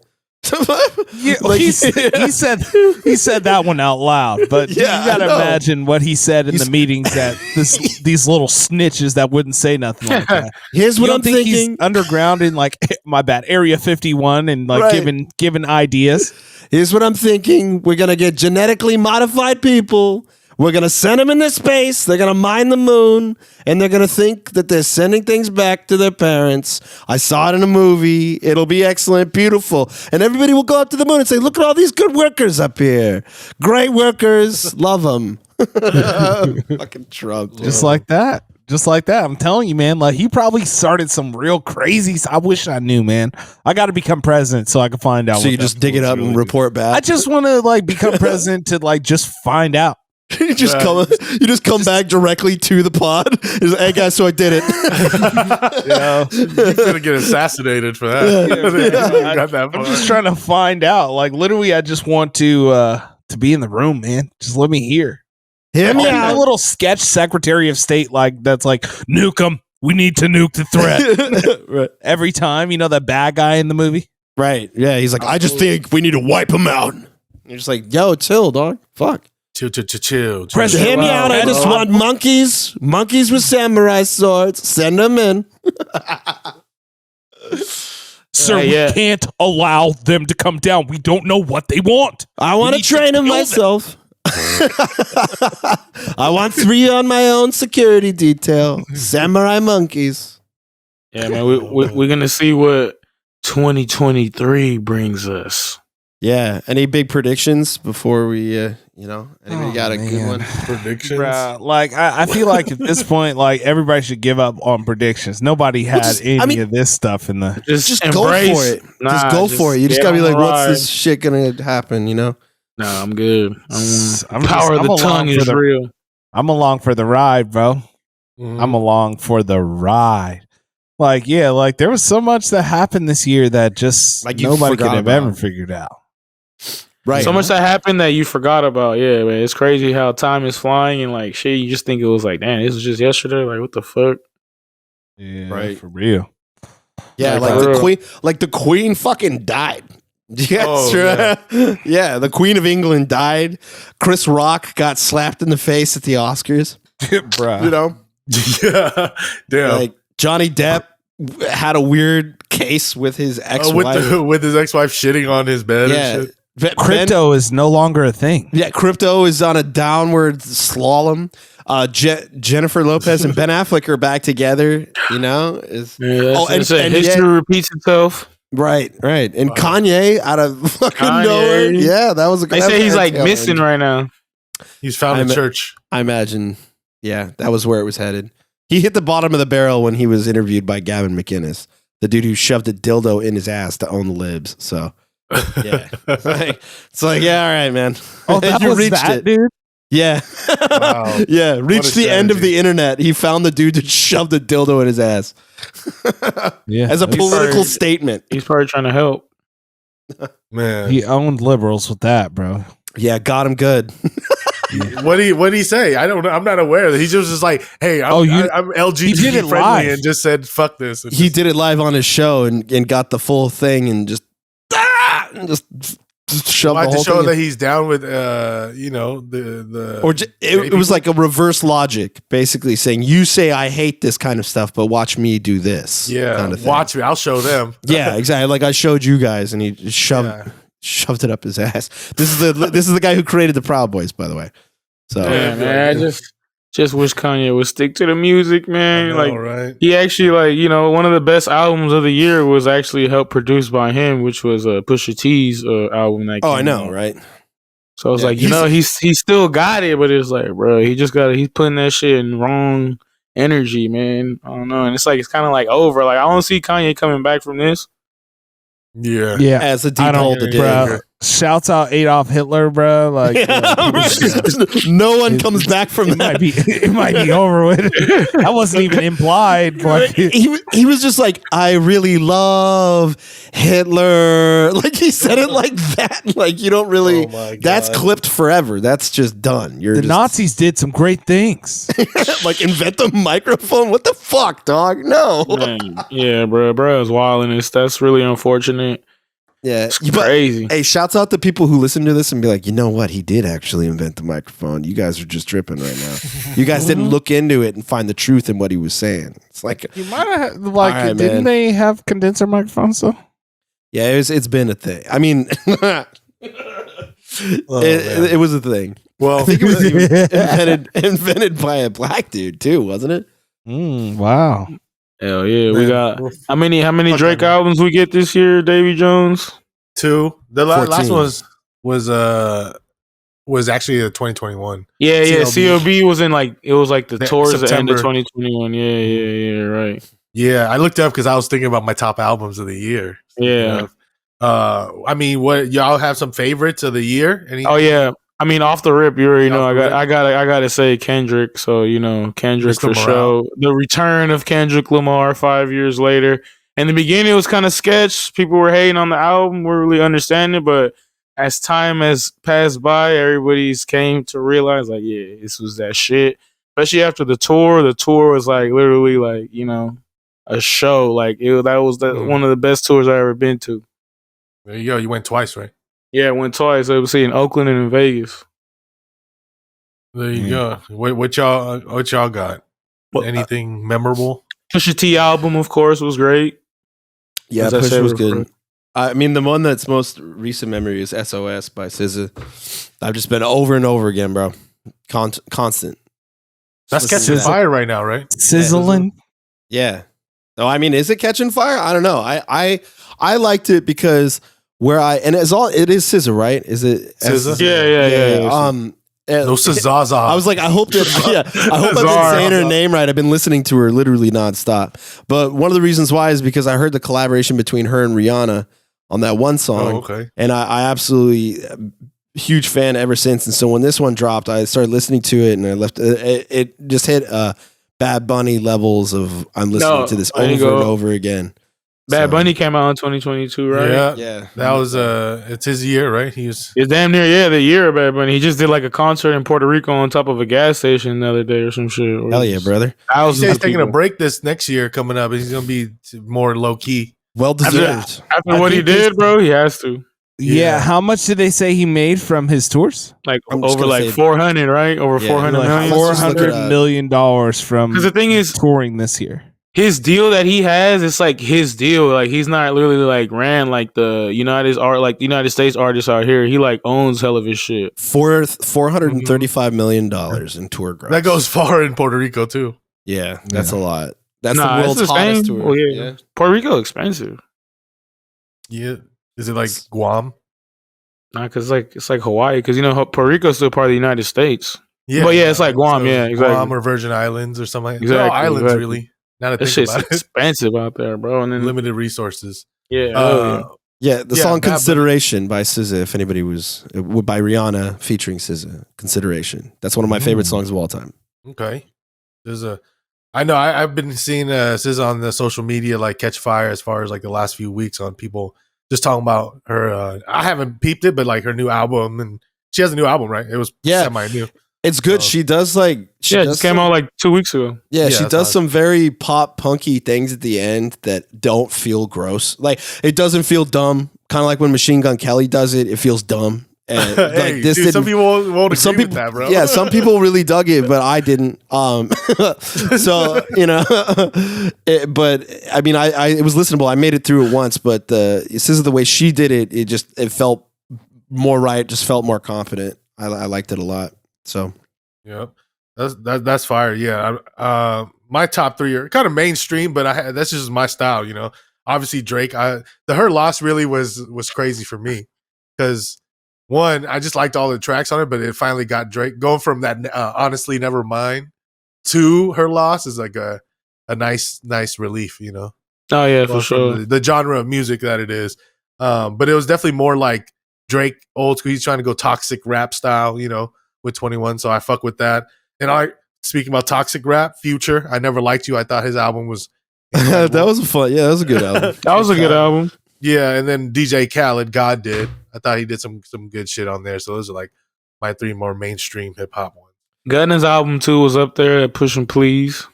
Yeah, he said that one out loud, but you gotta imagine what he said in the meetings that these little snitches that wouldn't say nothing like that. Here's what I'm thinking: he's underground in Area 51 and giving ideas. Here's what I'm thinking: we're gonna get genetically modified people. We're going to send them into space. They're going to mine the moon. And they're going to think that they're sending things back to their parents. I saw it in a movie. It'll be excellent, beautiful. And everybody will go up to the moon and say, look at all these good workers up here. Great workers. Love them. Fucking Trump. Dude. Just like that. Just like that. I'm telling you, man, he probably started some real crazy. I wish I knew, man. I got to become president so I can find out. So you just dig it up and report back? I just want to become president to just find out. You just come back directly to the pod. He's like, hey guys, so I did it. You're gonna get assassinated for that. I'm just trying to find out. Literally, I just want to be in the room, man. Just let me hear. Hear me out. A little sketch Secretary of State that's nuke them. We need to nuke the threat. Right. Every time, that bad guy in the movie. Right. Yeah. He's like, I just think we need to wipe him out. And you're just like, yo, chill, dog. Fuck. Chill. Hear me out. I just want monkeys with samurai swords. Send them in. Sir, we can't allow them to come down. We don't know what they want. I want to train them myself. I want 3 on my own security detail. Samurai monkeys. Yeah, man. We're going to see what 2023 brings us. Yeah. Any big predictions before we, anybody got a good one? Predictions? I feel like at this point, everybody should give up on predictions. Nobody had any of this stuff in the. Just go for it. Just go for it. You just got to be like, what's this shit going to happen, Nah, I'm good. Power of the tongue is real. I'm along for the ride, bro. I'm along for the ride. There was so much that happened this year that just nobody could have ever figured out. Right. So much that happened that you forgot about. Yeah, man. It's crazy how time is flying and shit, you just think it was damn, this was just yesterday. What the fuck? Yeah, right. For real. Yeah, the queen fucking died. Yes, yeah, the Queen of England died. Chris Rock got slapped in the face at the Oscars. Bruh. Yeah. Damn. Johnny Depp had a weird case with his ex-wife. With his ex-wife shitting on his bed and shit. Crypto is no longer a thing. Yeah, crypto is on a downward slalom. Jennifer Lopez and Ben Affleck are back together. History repeats itself. Right. And Kanye out of fucking nowhere. Yeah, that was. They say he's missing right now. He's found in church. I imagine. Yeah, that was where it was headed. He hit the bottom of the barrel when he was interviewed by Gavin McInnes, the dude who shoved a dildo in his ass to own the libs. So. Yeah, it's all right, man. Oh, that was reached that, dude. Yeah, wow. Yeah. Reached the end of the internet. He found the dude that shoved a dildo in his ass. Yeah, as a political statement. He's probably trying to help. Man, he owned liberals with that, bro. Yeah, got him good. What did he say? I don't know. I'm not aware that he just like, hey, I'm LGBT friendly and just said fuck this. He did it live on his show and got the full thing and just shove the whole to show thing that he's down with it was like a reverse logic, basically saying you say I hate this kind of stuff, but watch me do this. Yeah, kind of thing. Watch me, I'll show them. Yeah, exactly. Like I showed you guys, and he just shoved it up his ass. This is the guy who created the Proud Boys, by the way. So man, Just wish Kanye would stick to the music, man. Know, like, right? He actually, one of the best albums of the year was actually helped produced by him, which was Pusha T's album. That I know, right? So I was he still got it, but it's like, bro, he's putting that shit in wrong energy, man. I don't know, and it's kind of like over. Like, I don't see Kanye coming back from this. Yeah, as a deep hole to dig. Shouts out Adolf Hitler, bro. Like, no one comes back from that. It might be over with. That wasn't even implied. But he was just like, I really love Hitler. Like, he said it like that. Like, you don't really. That's clipped forever. That's just done. The Nazis did some great things. Like, invent the microphone. What the fuck, dog? No. Man, yeah, bro is wild, and that's really unfortunate. Yeah, it's crazy. Hey, shouts out to people who listen to this and be like, you know what? He did actually invent the microphone. You guys are just tripping right now. You guys didn't look into it and find the truth in what he was saying. It's like you might have didn't they have condenser microphones though? Yeah, it's been a thing. I mean, it was a thing. Well, I think it was even invented by a black dude too, wasn't it? Wow. Hell yeah, man, we got how many Drake albums we get this year, Davy Jones? 2. The last one was actually 2021. Yeah, CLB was in the towards the end of 2021. Yeah, right. Yeah, I looked up because I was thinking about my top albums of the year. Yeah. I mean, what y'all have some favorites of the year? Oh yeah. I mean, off the rip, you already know. I gotta say Kendrick. So Kendrick for sure. The return of Kendrick Lamar 5 years later. In the beginning, it was kind of sketch. People were hating on the album. We really understand it, but as time has passed by, everybody's came to realize, like, yeah, this was that shit. Especially after the tour. The tour was literally a show. That was one of the best tours I ever been to. There you go. You went twice, right? Yeah, I went twice. I was in Oakland and in Vegas. There you go. What y'all got? Anything memorable? Pusha T album, of course, was great. Yeah, Pusha was good. I mean, the one that's most recent memory is SOS by SZA. I've just been over and over again, bro. Constant. That's catching fire right now, right? Sizzling. Yeah. Oh, I mean, is it catching fire? I don't know. I liked it because it is SZA, right? Is it SZA? Yeah. No Zaza. I was like, I hope I've been saying her name right. I've been listening to her literally nonstop. But one of the reasons why is because I heard the collaboration between her and Rihanna on that one song. Oh, okay. And I absolutely huge fan ever since. And so when this one dropped, I started listening to it, and I left. It just hit Bad Bunny levels of I'm listening to this over and over again. Bad Bunny came out in 2022, right? Yeah. That was it's his year, right? It's damn near the year of Bad Bunny. He just did a concert in Puerto Rico on top of a gas station the other day or some shit. Hell yeah, brother! He's taking a break this next year coming up. He's gonna be more low key. Well deserved. After what he did, bro, he has to. Yeah. How much did they say he made from his tours? Over 400, right? Over 400 million. $400 million from. Because the thing is, touring this year. His deal that he has, it's his deal. He's not literally ran the United States artists out here. He owns hell of his shit. $435 million in tour gross. That goes far in Puerto Rico too. Yeah, that's a lot. That's the world's hottest tour. Well, yeah. Puerto Rico expensive. Yeah, is it like Guam? Nah, because it's like Hawaii. Because Puerto Rico is still part of the United States. Yeah, but it's like Guam. Yeah, exactly. Guam or Virgin Islands or something. Like exactly. No, islands really. Now that shit's expensive out there, bro. And then limited resources. Yeah. The song Consideration by SZA, if anybody by Rihanna featuring SZA. Consideration. That's one of my favorite songs of all time. Okay. I know I've been seeing SZA on the social media catch fire as far as the last few weeks on people just talking about her. I haven't peeped it, but her new album, and she has a new album, right? It was semi-new. It's good. She does just came out 2 weeks ago. Yeah, she does some very pop punky things at the end that don't feel gross. It doesn't feel dumb. Kind of like when Machine Gun Kelly does it, it feels dumb. And some people won't agree with that, bro. Yeah, some people really dug it, but I didn't. So but I mean, it was listenable. I made it through it once, but this is the way she did it. It felt more right. Just felt more confident. I liked it a lot. So, yep. That's fire. Yeah. My top 3 are kind of mainstream, but that's just my style. You know, obviously Drake. The Her Loss really was crazy for me because one, I just liked all the tracks on it, but it finally got Drake going from that. Honestly, never mind. To Her Loss is like a nice relief. You know. Oh yeah, for sure. The genre of music that it is, but it was definitely more like Drake old school. He's trying to go toxic rap style. You know, with 21. So I fuck with that. And speaking about toxic rap, Future, I Never Liked You. I thought his album was that was fun. Yeah, that was a good album. That was a good album. Yeah, and then DJ Khaled, God Did. I thought he did some good shit on there. So those are like my 3 more mainstream hip hop ones. Gunna's album too was up there at Push 'Em Please.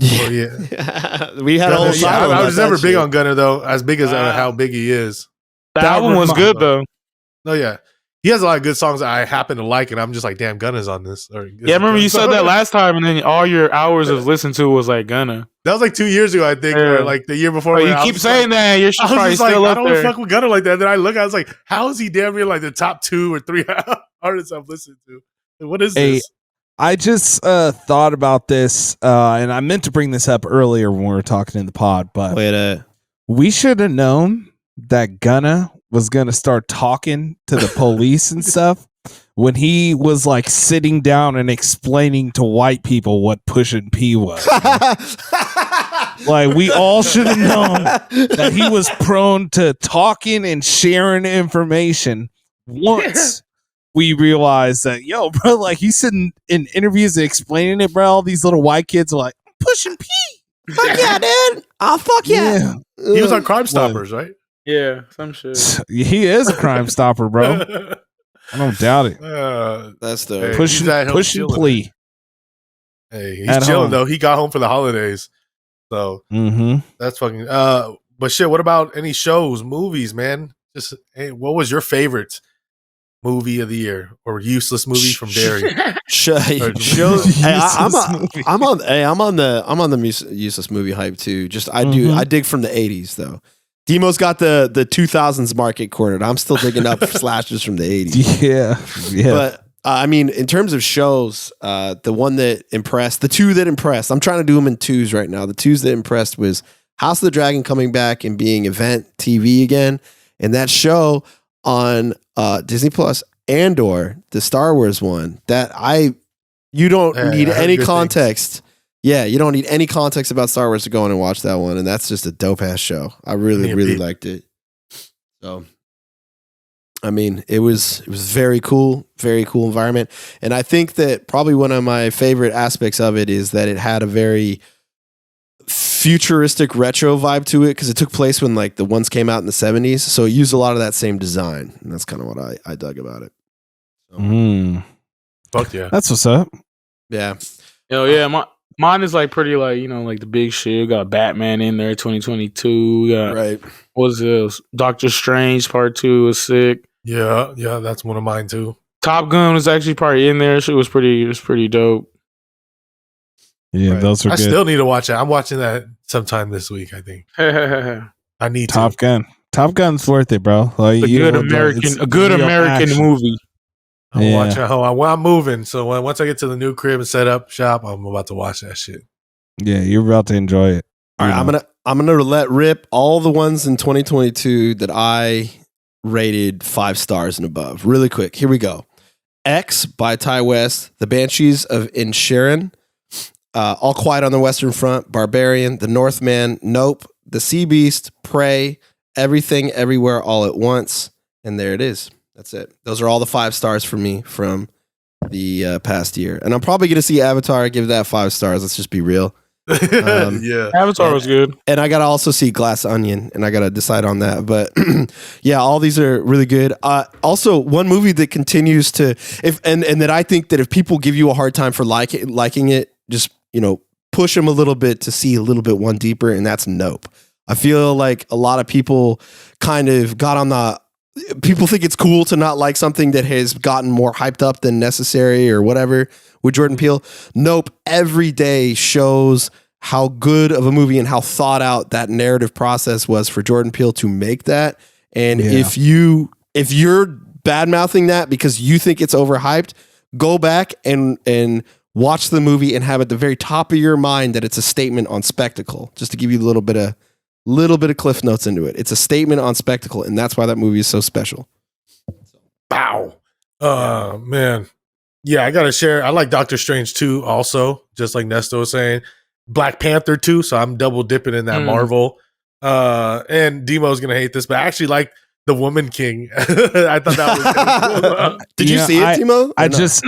Oh, yeah. We had a whole I was never big on Gunna though, as big as how big he is. The album was good though. Oh yeah. He has a lot of good songs that I happen to like, and I'm just like, damn, Gunna's on this. Yeah, I remember you said that last time, and then all your hours of listening to was like Gunna. That was like 2 years ago, I think, or like the year before. You keep saying that. You're probably still like, up I don't fuck with Gunna like that. Then I look, I was like, how is he damn near like the top 2 or 3 artists I've listened to? What is this? I just thought about this, and I meant to bring this up earlier when we were talking in the pod, but we should have known that Gunna was going to start talking to the police and stuff when he was like sitting down and explaining to white people what Pushin' P was. Like, we all should have known that he was prone to talking and sharing information once we realized that, yo, bro, like he's sitting in interviews and explaining it, bro. All these little white kids are like, Pushin' P. Fuck yeah, dude. Oh, fuck yeah. He was on Crime Stoppers, right? Yeah, some shit. He is a crime stopper, bro. I don't doubt it. That's the Pushing plea. Hey, he's chilling though. He got home for the holidays, so that's fucking. But shit, what about any shows, movies, man? Just what was your favorite movie of the year or useless movie from Derry? I'm on the useless movie hype too. Just I dig from the 80s though. Demo's got the 2000s market cornered. I'm still digging up slashes from the 80s. Yeah. But I mean, in terms of shows, the two that impressed, I'm trying to do them in 2s right now. The 2s that impressed was House of the Dragon coming back and being event TV again. And that show on Disney Plus, Andor, the Star Wars one, you don't need any context. Yeah, you don't need any context about Star Wars to go in and watch that one, and that's just a dope ass show. I really liked it. So, I mean, it was very cool environment, and I think that probably one of my favorite aspects of it is that it had a very futuristic retro vibe to it because it took place when like the ones came out in the 70s, so it used a lot of that same design, and that's kind of what I dug about it. So. Fuck yeah, that's what's up. Yeah. Oh yeah, mine is like pretty like, you know, like the big shit. We got Batman in there, 2022. We got what was this? Doctor Strange Part 2 was sick. Yeah, that's one of mine too. Top Gun was actually probably in there. It was pretty dope. Yeah, those are good. I still need to watch it. I'm watching that sometime this week, I think. I need Top Gun. Top Gun's worth it, bro. Like, a good American movie. I'm watching at home. I'm moving, so once I get to the new crib and set up shop, I'm about to watch that shit. Yeah, you're about to enjoy it. All right, I'm gonna let rip all the ones in 2022 that I rated 5 stars and above. Really quick, here we go. X by Ty West, The Banshees of Inisherin, All Quiet on the Western Front, Barbarian, The Northman, Nope, The Sea Beast, Prey, Everything Everywhere All at Once, and there it is. That's it. Those are all the 5 stars for me from the past year. And I'm probably going to see Avatar, give that 5 stars. Let's just be real. Yeah. Avatar was good. And I got to also see Glass Onion, and I got to decide on that. But yeah, all these are really good. Also, one movie that continues to, and that I think that if people give you a hard time for liking it, just, you know, push them a little bit to see a little bit one deeper, and that's Nope. I feel like a lot of people kind of got on people think it's cool to not like something that has gotten more hyped up than necessary or whatever with Jordan Peele. Nope. Every day shows how good of a movie and how thought out that narrative process was for Jordan Peele to make that. And if you're bad mouthing that because you think it's overhyped, go back and watch the movie and have at the very top of your mind that it's a statement on spectacle. Just to give you a little bit of cliff notes into it. It's a statement on spectacle, and that's why that movie is so special. Bow. Man. Yeah, I gotta share. I like Doctor Strange 2 also, just like Nesto was saying. Black Panther 2, so I'm double dipping in that Marvel. And Demo's gonna hate this, but I actually like The Woman King. I thought that was kind of cool. Did you see it, Demo? I just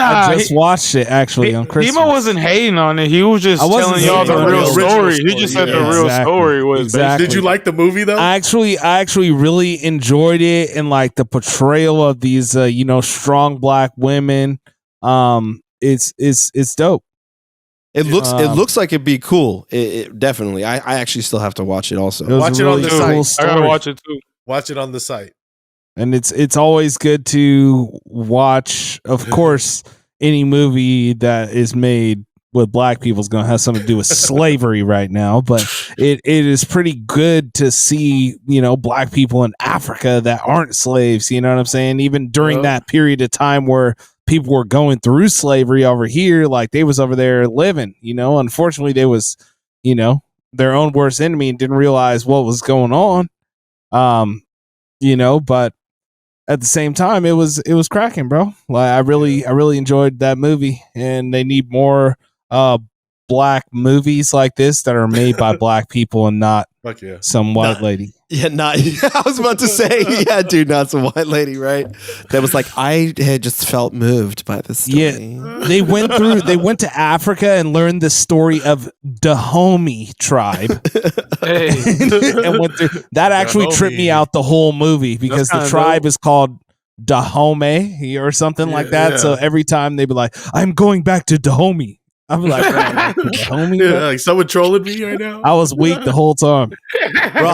watched it actually on Christmas. Demo wasn't hating on it. He was just telling y'all the real story. He just said the real story was exactly. Did you like the movie though? I actually really enjoyed it, and like the portrayal of these strong black women. It's dope. It looks like it'd be cool. It definitely. I actually still have to watch it also. Watch it on the site. I gotta watch it too. Watch it on the site. And it's always good to watch, of course, any movie that is made with black people is going to have something to do with slavery right now, but it is pretty good to see, black people in Africa that aren't slaves, you know what I'm saying? Even during that period of time where people were going through slavery over here, like they was over there living, unfortunately they was, their own worst enemy and didn't realize what was going on. But at the same time it was cracking, bro. Like I really enjoyed that movie, and they need more black movies like this that are made by black people and not some white lady. Yeah, I was about to say, yeah, dude, not some white lady, right? That was like, I had just felt moved by this story. Yeah, they went to Africa and learned the story of Dahomey tribe. And went through, that actually tripped me out the whole movie because the tribe is called Dahomey or something like that. Yeah. So every time they'd be like, I'm going back to Dahomey. I'm like, Dahomey? Yeah, like someone trolling me right now. I was weak the whole time. Bro,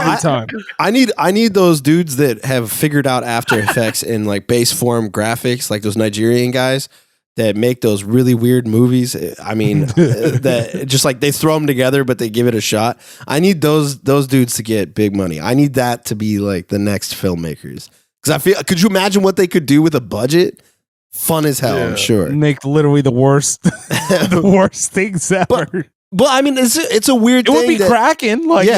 I need those dudes that have figured out After Effects and like base form graphics, like those Nigerian guys that make those really weird movies. I mean, that just like they throw them together, but they give it a shot. I need those dudes to get big money. I need that to be like the next filmmakers. Because could you imagine what they could do with a budget? Fun as hell, I'm sure. Make literally the worst, the worst things ever. But I mean, it's a weird thing. It would be cracking. Like,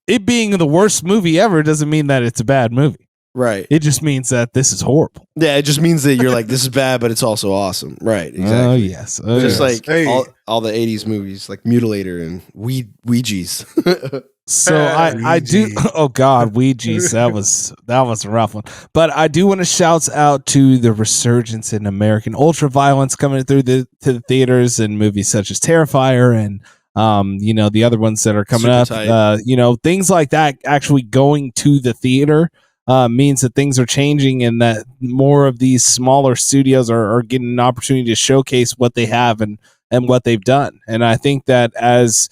it being the worst movie ever doesn't mean that it's a bad movie. Right. It just means that this is horrible. Yeah, it just means that you're like, this is bad, but it's also awesome. Right. Exactly. Oh, yes. Just like all the 80s movies, like Mutilator and Ouija's. So I do. Oh God, Ouija's. That was a rough one. But I do want to shout out to the resurgence in American ultra violence coming through to the theaters, and movies such as Terrifier and the other ones that are coming up. Things like that actually going to the theater means that things are changing, and that more of these smaller studios are getting an opportunity to showcase what they have and what they've done. And I think that as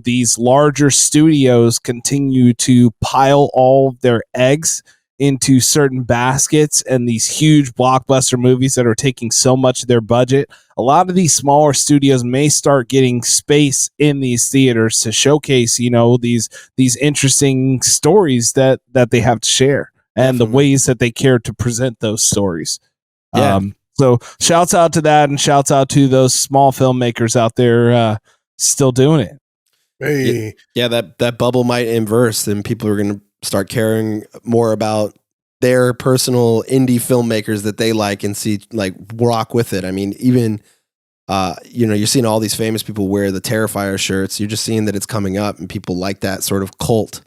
these larger studios continue to pile all their eggs into certain baskets and these huge blockbuster movies that are taking so much of their budget, a lot of these smaller studios may start getting space in these theaters to showcase, these interesting stories that they have to share and the ways that they care to present those stories. Yeah. So shouts out to that, and shouts out to those small filmmakers out there still doing it. Hey. Yeah, that bubble might inverse, and people are going to start caring more about their personal indie filmmakers that they like and see like rock with it. I mean, even you're seeing all these famous people wear the Terrifier shirts. You're just seeing that it's coming up, and people like that sort of cult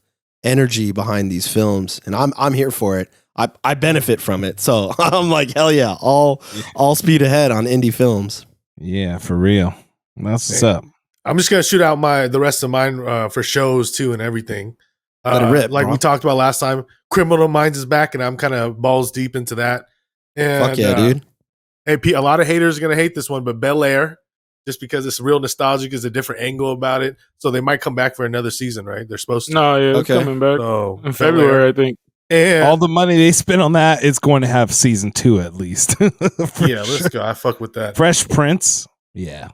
energy behind these films, and I'm here for it. I benefit from it, so I'm like, hell yeah, all speed ahead on indie films. Yeah, for real. That's what's up. I'm just gonna shoot out the rest of mine for shows too and everything. Let it rip, like bro. we talked about last time. Criminal Minds is back, and I'm kind of balls deep into that. And, fuck yeah, dude. Hey, a lot of haters are gonna hate this one, but Bel Air, just because it's real nostalgic, is a different angle about it. So they might come back for another season, right? They're supposed to. No, yeah, it's coming back in February, I think. And all the money they spent on that is going to have season 2 at least. Yeah, let's go. I fuck with that. Fresh Prince. Yeah.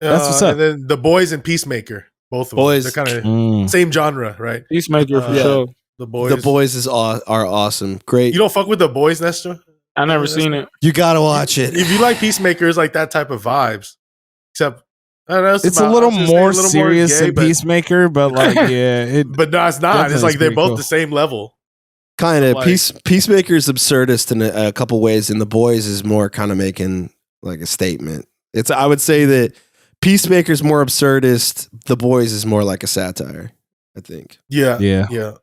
That's what's up. And then The Boys and Peacemaker, both of Boys. them. They're kind of same genre, right? Peacemaker for sure. The Boys. The Boys are awesome. Great. You don't fuck with The Boys, Nestor? I never seen it. You gotta watch it. If you like Peacemaker, it's like that type of vibes. except I don't know, it's a little more serious than Peacemaker, but like yeah, but no, it's not. It's like they're both the same level. Kind of. Peacemaker is absurdist in a couple ways, and The Boys is more kind of making like a statement. I would say that Peacemaker's more absurdist. The Boys is more like a satire, I think. Yeah,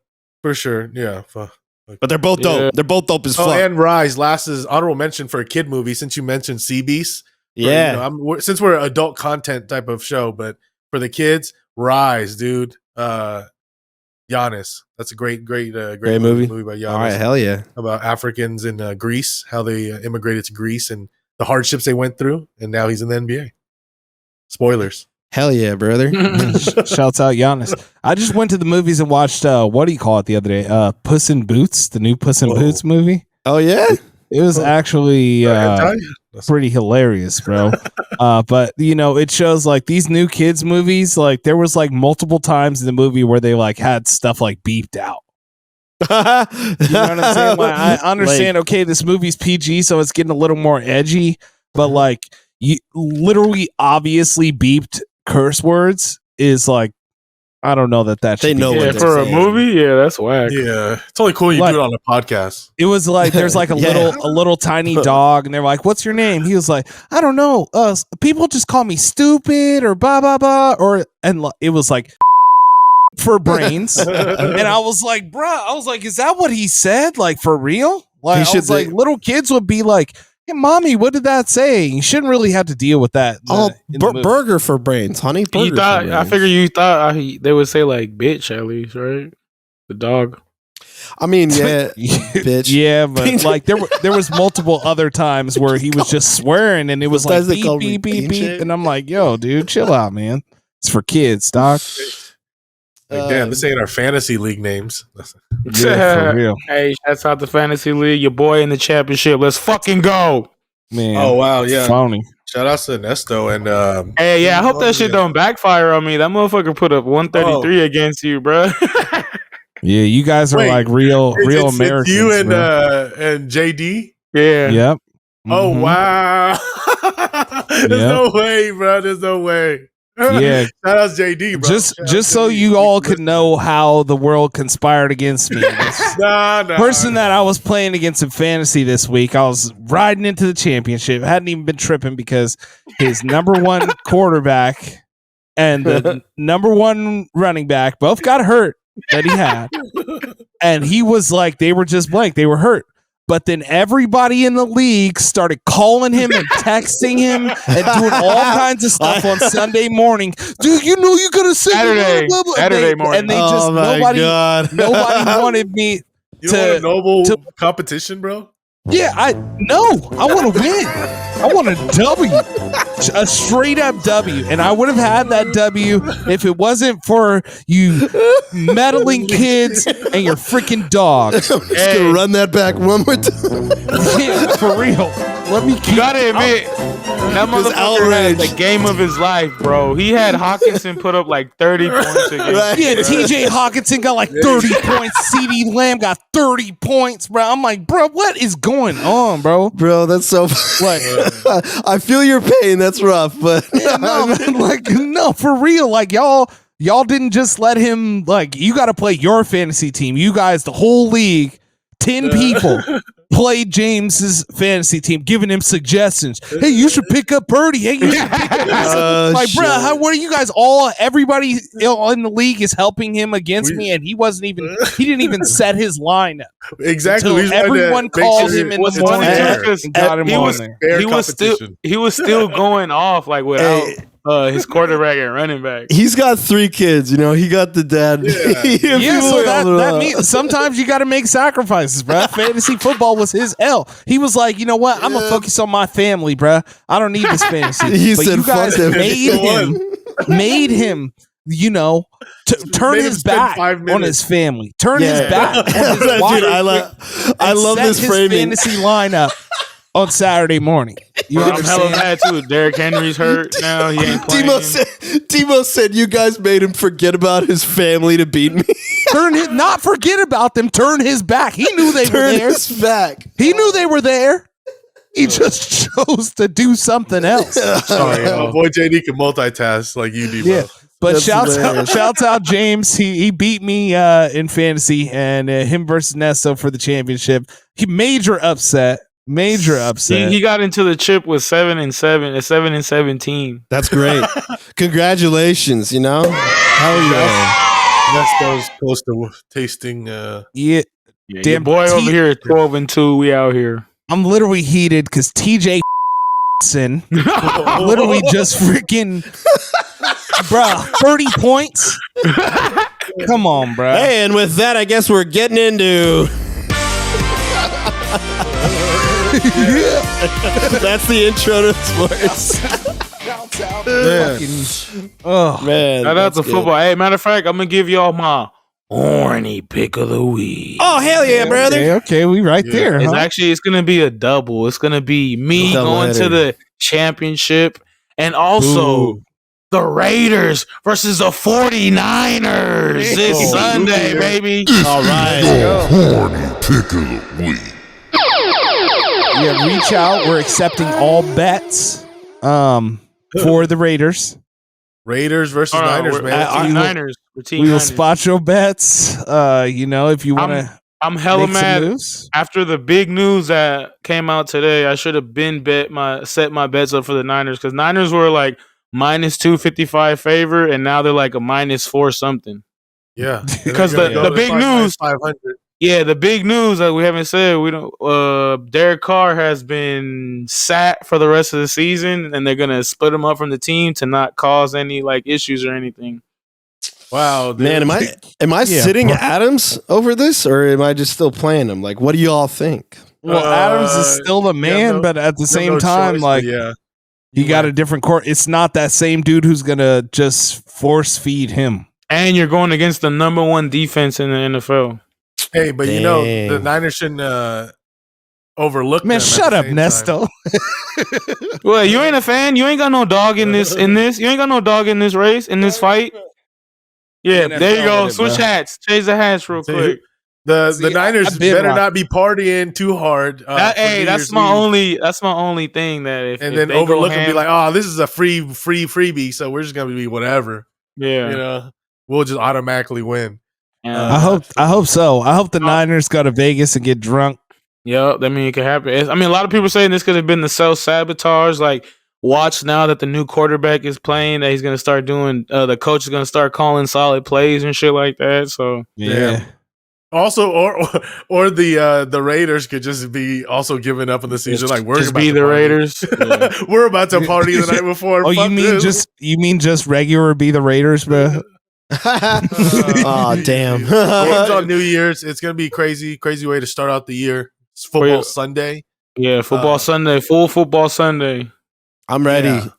for sure. Yeah, but they're both dope. They're both dope as fuck. And Rise, last is honorable mention for a kid movie. Since you mentioned Sea Beast, yeah. Since we're an adult content type of show, but for the kids, Rise, dude. Giannis. That's a great movie by Giannis. All right, hell yeah. About Africans in Greece, how they immigrated to Greece and the hardships they went through, and now he's in the NBA. Spoilers. Hell yeah, brother. Shouts out Giannis. I just went to the movies and watched what do you call it the other day? Puss in Boots, the new Puss in Boots movie. Oh yeah? It was actually pretty hilarious, bro. But you know, it shows like these new kids movies, like there was like multiple times in the movie where they like had stuff like beeped out. You know what I'm saying? Like, I understand, okay, this movie's PG, so it's getting a little more edgy, but like you literally obviously beeped curse words is like, I don't know that they know what for saying. A movie. Yeah, that's whack. Yeah, it's only cool you do it on a podcast. It was like there's like a little tiny dog, and they're like, "What's your name?" He was like, "I don't know. People just call me stupid or blah blah blah." And it was like for brains, and I was like, "Bruh," I was like, "Is that what he said? Like for real?" Like I was like, little kids would be like, "Hey, mommy, what did that say?" You shouldn't really have to deal with that. Burger for brains, honey. Burger I figure you thought they would say like bitch at least, right? The dog. I mean, yeah, bitch. Yeah, but like there was multiple other times where he was just swearing, and it was like beep beep beep, and I'm like, yo, dude, chill out, man. It's for kids, doc. Like, damn, this ain't our fantasy league names. Yeah, for real. Hey, shouts out the fantasy league. Your boy in the championship. Let's fucking go, man. Oh wow, yeah. Phony. Shout out to Nesto and hey, yeah. I hope that shit don't backfire on me. That motherfucker put up 133 against you, bro. Yeah, you guys are like real Americans. You and JD. Yeah. Yep. Oh wow. There's no way, bro. There's no way. Yeah, shout out JD, bro. Just so you all could know how the world conspired against me. Person that I was playing against in fantasy this week, I was riding into the championship. Hadn't even been tripping because his number one quarterback and the number one running back both got hurt that he had, and he was like, they were just blank. They were hurt. But then everybody in the league started calling him and texting him and doing all kinds of stuff on Sunday morning. Dude, you know you could have said Saturday morning. And they just nobody wanted me you want a noble competition, bro? Yeah, I want to win. I want a W, a straight up W, and I would have had that W if it wasn't for you meddling kids and your freaking dog. I'm just gonna run that back one more time. Yeah, for real. Let me. You gotta admit, that motherfucker had the game of his life, bro. He had Hawkinson put up like 30 points again. Right. Yeah, TJ Hawkinson got like 30 points. CeeDee Lamb got 30 points, bro. I'm like, bro, what is going on, bro? Bro, that's so. Like, I feel your pain. That's rough, but no, for real. Like y'all didn't just let him. Like, you got to play your fantasy team. You guys, the whole league, 10 people. Played James's fantasy team, giving him suggestions. Hey, you should pick up Purdy. Hey, you should pick up like, bro, what are you guys all? Everybody in the league is helping him against me, and he didn't even set his lineup. Exactly. Everyone called him in the morning. He was still going off like without. His quarterback and running back. He's got 3 kids, you know. He got the dad. Yeah, so that means sometimes you got to make sacrifices, bro. Fantasy football was his L. He was like, you know what? I'm gonna focus on my family, bro. I don't need this fantasy. He said, you guys made him, you know, turn his back on his family. Turn his back on his wife. Dude, I love this framing. Fantasy lineup. On Saturday morning. I'm hella mad too. Derrick Henry's hurt now. He ain't playing. Timo said you guys made him forget about his family to beat me. Not forget about them. Turn his back. He knew they were there. Turn his back. He knew they were there. He just chose to do something else. Sorry, boy JD can multitask like you do. Yeah. But shouts out James. He beat me in fantasy, and him versus Nesto for the championship. Major upset. He got into the chip with 7-7, 7-17. That's great. Congratulations. Hell yeah. Nesto's close to tasting. Yeah, damn boy over here is 12-2. We out here. I'm literally heated because TJ literally just freaking. Bruh, 30 points? Come on, bruh. Hey, and with that, I guess we're getting into... That's the intro to sports. Oh, man. Shout out to football. Hey, matter of fact, I'm going to give y'all my horny pick of the week. Oh, hell yeah, brother. Okay, we right there. It's going to be a double. It's going to be me going to the championship and also... the Raiders versus the 49ers. It's Sunday, baby. All right. Horny pick of the week. Yeah, reach out. We're accepting all bets for the Raiders. Raiders versus Niners, man. Niners. We will spot your bets. If you want to. I'm hella mad. After the big news that came out today, I should have set my bets up for the Niners because Niners were like minus 255 favorite, and now they're like a -4 something. Yeah, because the big news, 500. Yeah, the big news that we haven't said, we don't. Derek Carr has been sat for the rest of the season, and they're gonna split him up from the team to not cause any issues or anything. Wow, dude. Man, am I sitting Adams over this, or am I just still playing him? Like, what do you all think? Well, Adams is still the man, but at the same time, choice, he got a different court. It's not that same dude who's gonna just force feed him. And you're going against the number 1 defense in the NFL. Hey, but the Niners shouldn't overlook. Man, shut up, Nesto. Well, you ain't a fan. You ain't got no dog in this. You ain't got no dog in this race, in this fight. Yeah, there you go. Switch hats. Change the hats real quick. The Niners better not be partying too hard. That's my only thing that if then overlook and be like, oh, this is a freebie, so we're just gonna be whatever. Yeah, we'll just automatically win. I hope so. I hope the Niners go to Vegas and get drunk. Yep, I mean it could happen. A lot of people saying this could have been the self-sabotage. Like, watch now that the new quarterback is playing, that he's gonna start doing. The coach is gonna start calling solid plays and shit like that. So yeah. Also, or the Raiders could just be also giving up on the season. Like, we're just be the Raiders. Yeah. We're about to party the night before. Oh, you mean just regular be the Raiders, bro? Oh, damn! Games on New Year's. It's gonna be crazy way to start out the year. It's football Sunday. Yeah, football Sunday. Full football Sunday. I'm ready. Yeah.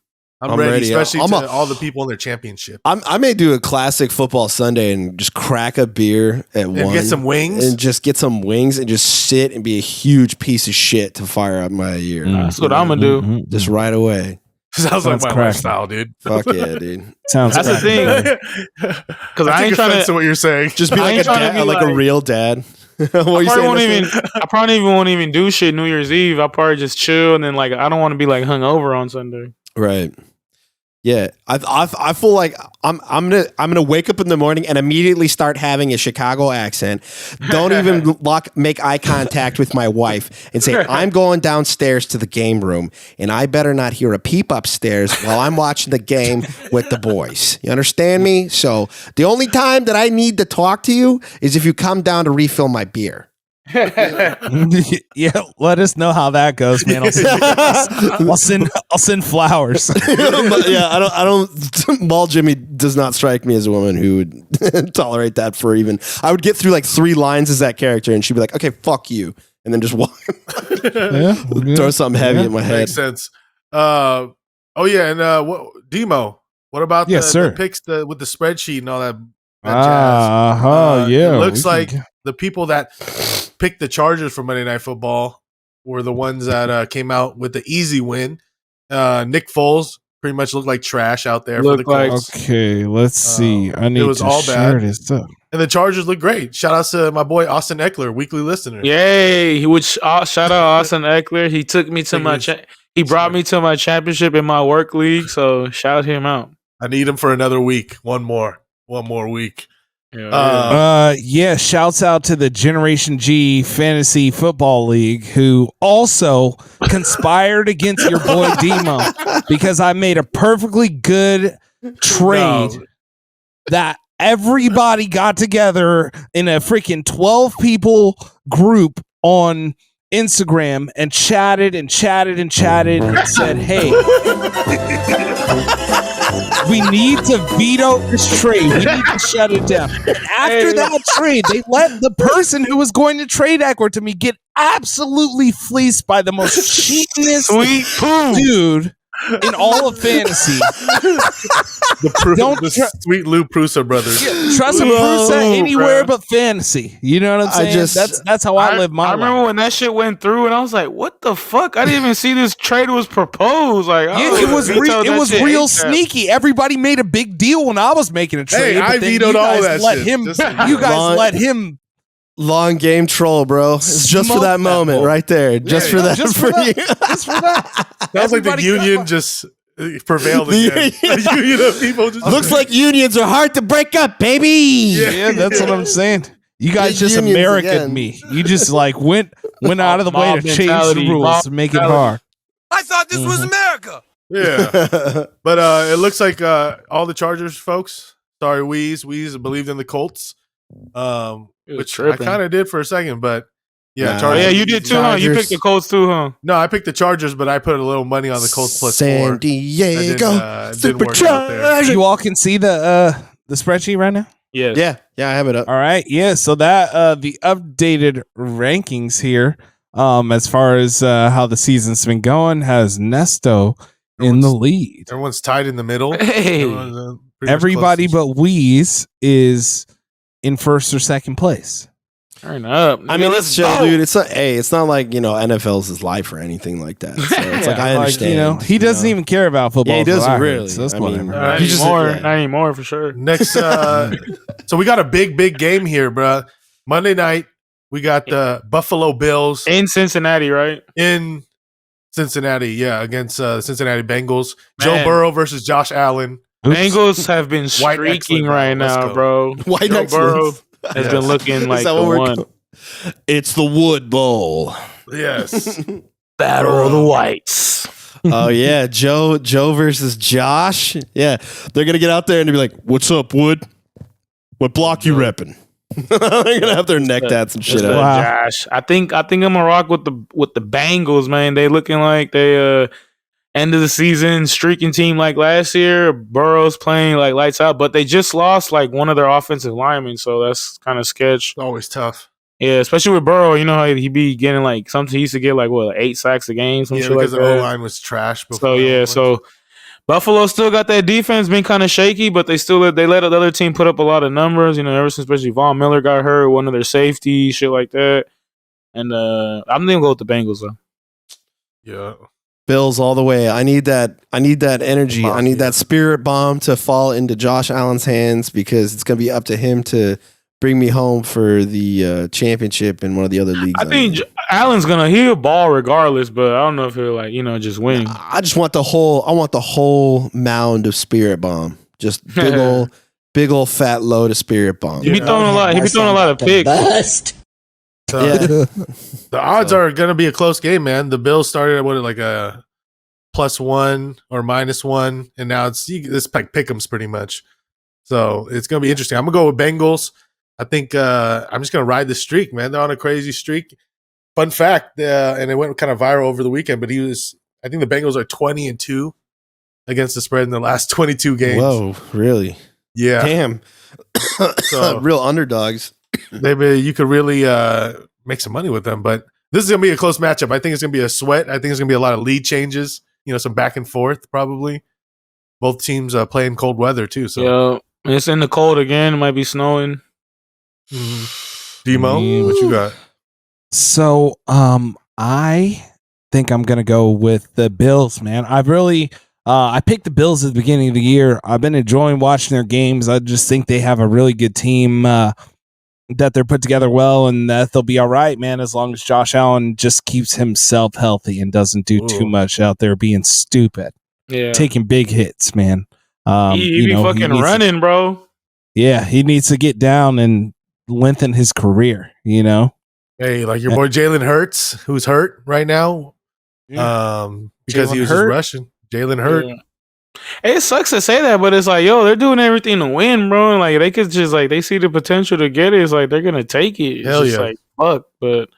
I'm ready, especially to all the people in their championship. I may do a classic football Sunday and just crack a beer at 1 and get some wings and just get some wings and just sit and be a huge piece of shit to fire up my year. That's what I'm gonna do. Just right away. Sounds like my lifestyle, dude. Fuck yeah, dude. That's the thing. Because I ain't trying to what you're saying. Just be like a real dad. I probably won't even do shit New Year's Eve. I'll probably just chill and then I don't want to be hungover on Sunday. Right. Yeah, I feel like I'm gonna wake up in the morning and immediately start having a Chicago accent. Don't even make eye contact with my wife and say I'm going downstairs to the game room and I better not hear a peep upstairs while I'm watching the game with the boys. You understand me? So the only time that I need to talk to you is if you come down to refill my beer. Yeah, let us know how that goes, man. I'll send flowers. Yeah, I don't. Mall Jimmy does not strike me as a woman who would tolerate that for even. I would get through 3 lines as that character, and she'd be like, "Okay, fuck you," and then just walk. Throw something heavy in my head. Makes sense. And what Demo? What about the picks with the spreadsheet and all that? Jazz? Yeah. It looks like the people that picked the Chargers for Monday Night Football were the ones that came out with the easy win. Nick Foles pretty much looked like trash out there for the Colts. Okay, let's see. I need to all share bad. this up. And the Chargers look great. Shout out to my boy Austin Eckler, weekly listener. Yay! Shout out Austin Eckler. He took me to he brought me to my championship in my work league. So shout him out. I need him for another week. One more week. Yeah, shouts out to the Generation G Fantasy Football League who also conspired against your boy Demo because I made a perfectly good trade that everybody got together in a freaking 12 people group on Instagram and chatted and said, hey, we need to veto this trade. We need to shut it down. After that trade, they let the person who was going to trade Eckler to me get absolutely fleeced by the most cheapest dude in all of fantasy. The sweet Lou Prusa brothers. Yeah, trust Prusa anywhere but fantasy. You know what I'm saying? That's how I live my life. I remember when that shit went through, and I was like, "What the fuck? I didn't even see this trade was proposed." Like, it was real sneaky. Everybody made a big deal when I was making a trade. Hey, I vetoed all that shit. You guys let him. Long game troll, bro. It's just for that moment right there. Just for that. Just for that. Sounds like the union just prevailed again. The union of people just looks like unions are hard to break up, baby. Yeah, that's what I'm saying. You guys just American me. You just like went out of the way to change the rules to make it hard. I thought this was America. Yeah, but it looks like all the Chargers folks. Sorry, Weeze believed in the Colts. Which I kind of did for a second, but yeah, Chargers. Yeah, you did too, huh? You picked the Colts too, huh? No, I picked the Chargers, but I put a little money on the Colts plus San 4. Diego Superchargers. You all can see the spreadsheet right now. Yes. Yeah, I have it up. All right, yeah. So that the updated rankings here, as far as how the season's been going, has Nesto in the lead. Everyone's tied in the middle. Hey. Everybody but Weeze is in first or second place. Turn up. I mean, let's chill, dude. It's not like, NFL's his life or anything like that. So it's like I understand. He doesn't even care about football. Yeah, he doesn't really. So that's whatever. Not anymore for sure. Next, so we got a big game here, bro. Monday night, we got the Buffalo Bills in Cincinnati, right? In Cincinnati, yeah, against the Cincinnati Bengals. Joe Burrow versus Josh Allen. Bengals have been streaking right now, bro. White Joe Burrow has been looking like the one. It's the Wood Bowl. Yes. Battle of the Whites. Oh yeah, Joe versus Josh. Yeah, they're gonna get out there and be like, "What's up, Wood? What block you repping?" They're gonna have their neck tats and shit. Josh, I think I'm gonna rock with the Bengals, man. They looking like they end of the season streaking team like last year. Burrow's playing like lights out, but they just lost like one of their offensive linemen, so that's kind of sketch. Always tough. Yeah, especially with Burrow. You know how he be getting like something. He used to get like 8 sacks a game. Yeah, because the O-line was trash before. So Buffalo still got that defense, been kind of shaky, but they let the other team put up a lot of numbers. Ever since especially Von Miller got hurt, one of their safeties, shit like that. And I'm gonna go with the Bengals though. Yeah. Bills all the way. I need that energy. I need that spirit bomb to fall into Josh Allen's hands because it's gonna be up to him to bring me home for the championship in one of the other leagues. I think Allen's he'll ball regardless, but I don't know if he'll just win. I just want the whole mound of spirit bomb. Just big old fat load of spirit bomb. He be throwing a lot. He be throwing a lot of picks. The odds are going to be a close game, man. The Bills started at like a +1 or -1, and now it's pick'ems pretty much. So it's going to be interesting. I'm going to go with Bengals. I think I'm just going to ride the streak, man. They're on a crazy streak. Fun fact, and it went kind of viral over the weekend, but I think the Bengals are 20-2 against the spread in the last 22 games. Whoa, really? Yeah. Damn. So, real underdogs. Maybe you could really make some money with them, but this is going to be a close matchup. I think it's going to be a sweat. I think it's going to be a lot of lead changes, some back and forth probably. Both teams play in cold weather too. So it's in the cold again. It might be snowing. Demo, what you got? So, I think I'm going to go with the Bills, man. I've really I picked the Bills at the beginning of the year. I've been enjoying watching their games. I just think they have a really good team that they're put together well, and that they'll be all right, man, as long as Josh Allen just keeps himself healthy and doesn't do too much out there being stupid. Yeah. Taking big hits, man. He be fucking running, bro. Yeah, he needs to get down and lengthen his career, you know? Hey, like your boy Jalen Hurts, who's hurt right now. Because he was just rushing. Jalen Hurt. Yeah. It sucks to say that, but it's like, yo, they're doing everything to win, bro. And like they could just like they see the potential to get it. It's like they're gonna take it. It's Hell just yeah. like fuck. But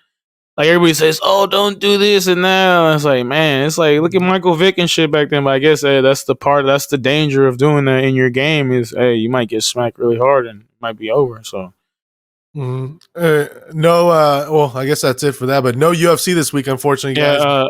like everybody says, oh, don't do this and that. And it's like, man, it's like look at Michael Vick and shit back then. But I guess that's the danger of doing that in your game is you might get smacked really hard and it might be over. So well, I guess that's it for that. But no UFC this week, unfortunately, guys.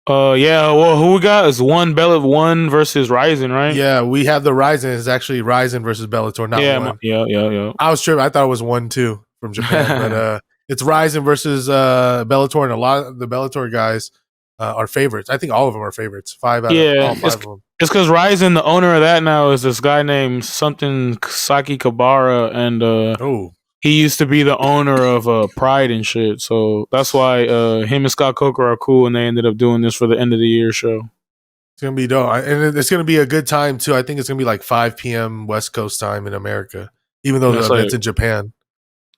Well, who we got is one versus Ryzen, right? Yeah, we have the Ryzen. It's actually Ryzen versus Bellator, not one. Yeah. I was tripping. I thought it was 1-2 from Japan, but it's Ryzen versus Bellator, and a lot of the Bellator guys are favorites. I think all of them are favorites. All five of them. It's because Ryzen, the owner of that now, is this guy named something Saki Kabara, and he used to be the owner of Pride and shit. So that's why him and Scott Coker are cool, and they ended up doing this for the end of the year show. It's gonna be dope, and it's gonna be a good time too. I think it's gonna be like 5 p.m. West Coast time in America, even though it's in Japan.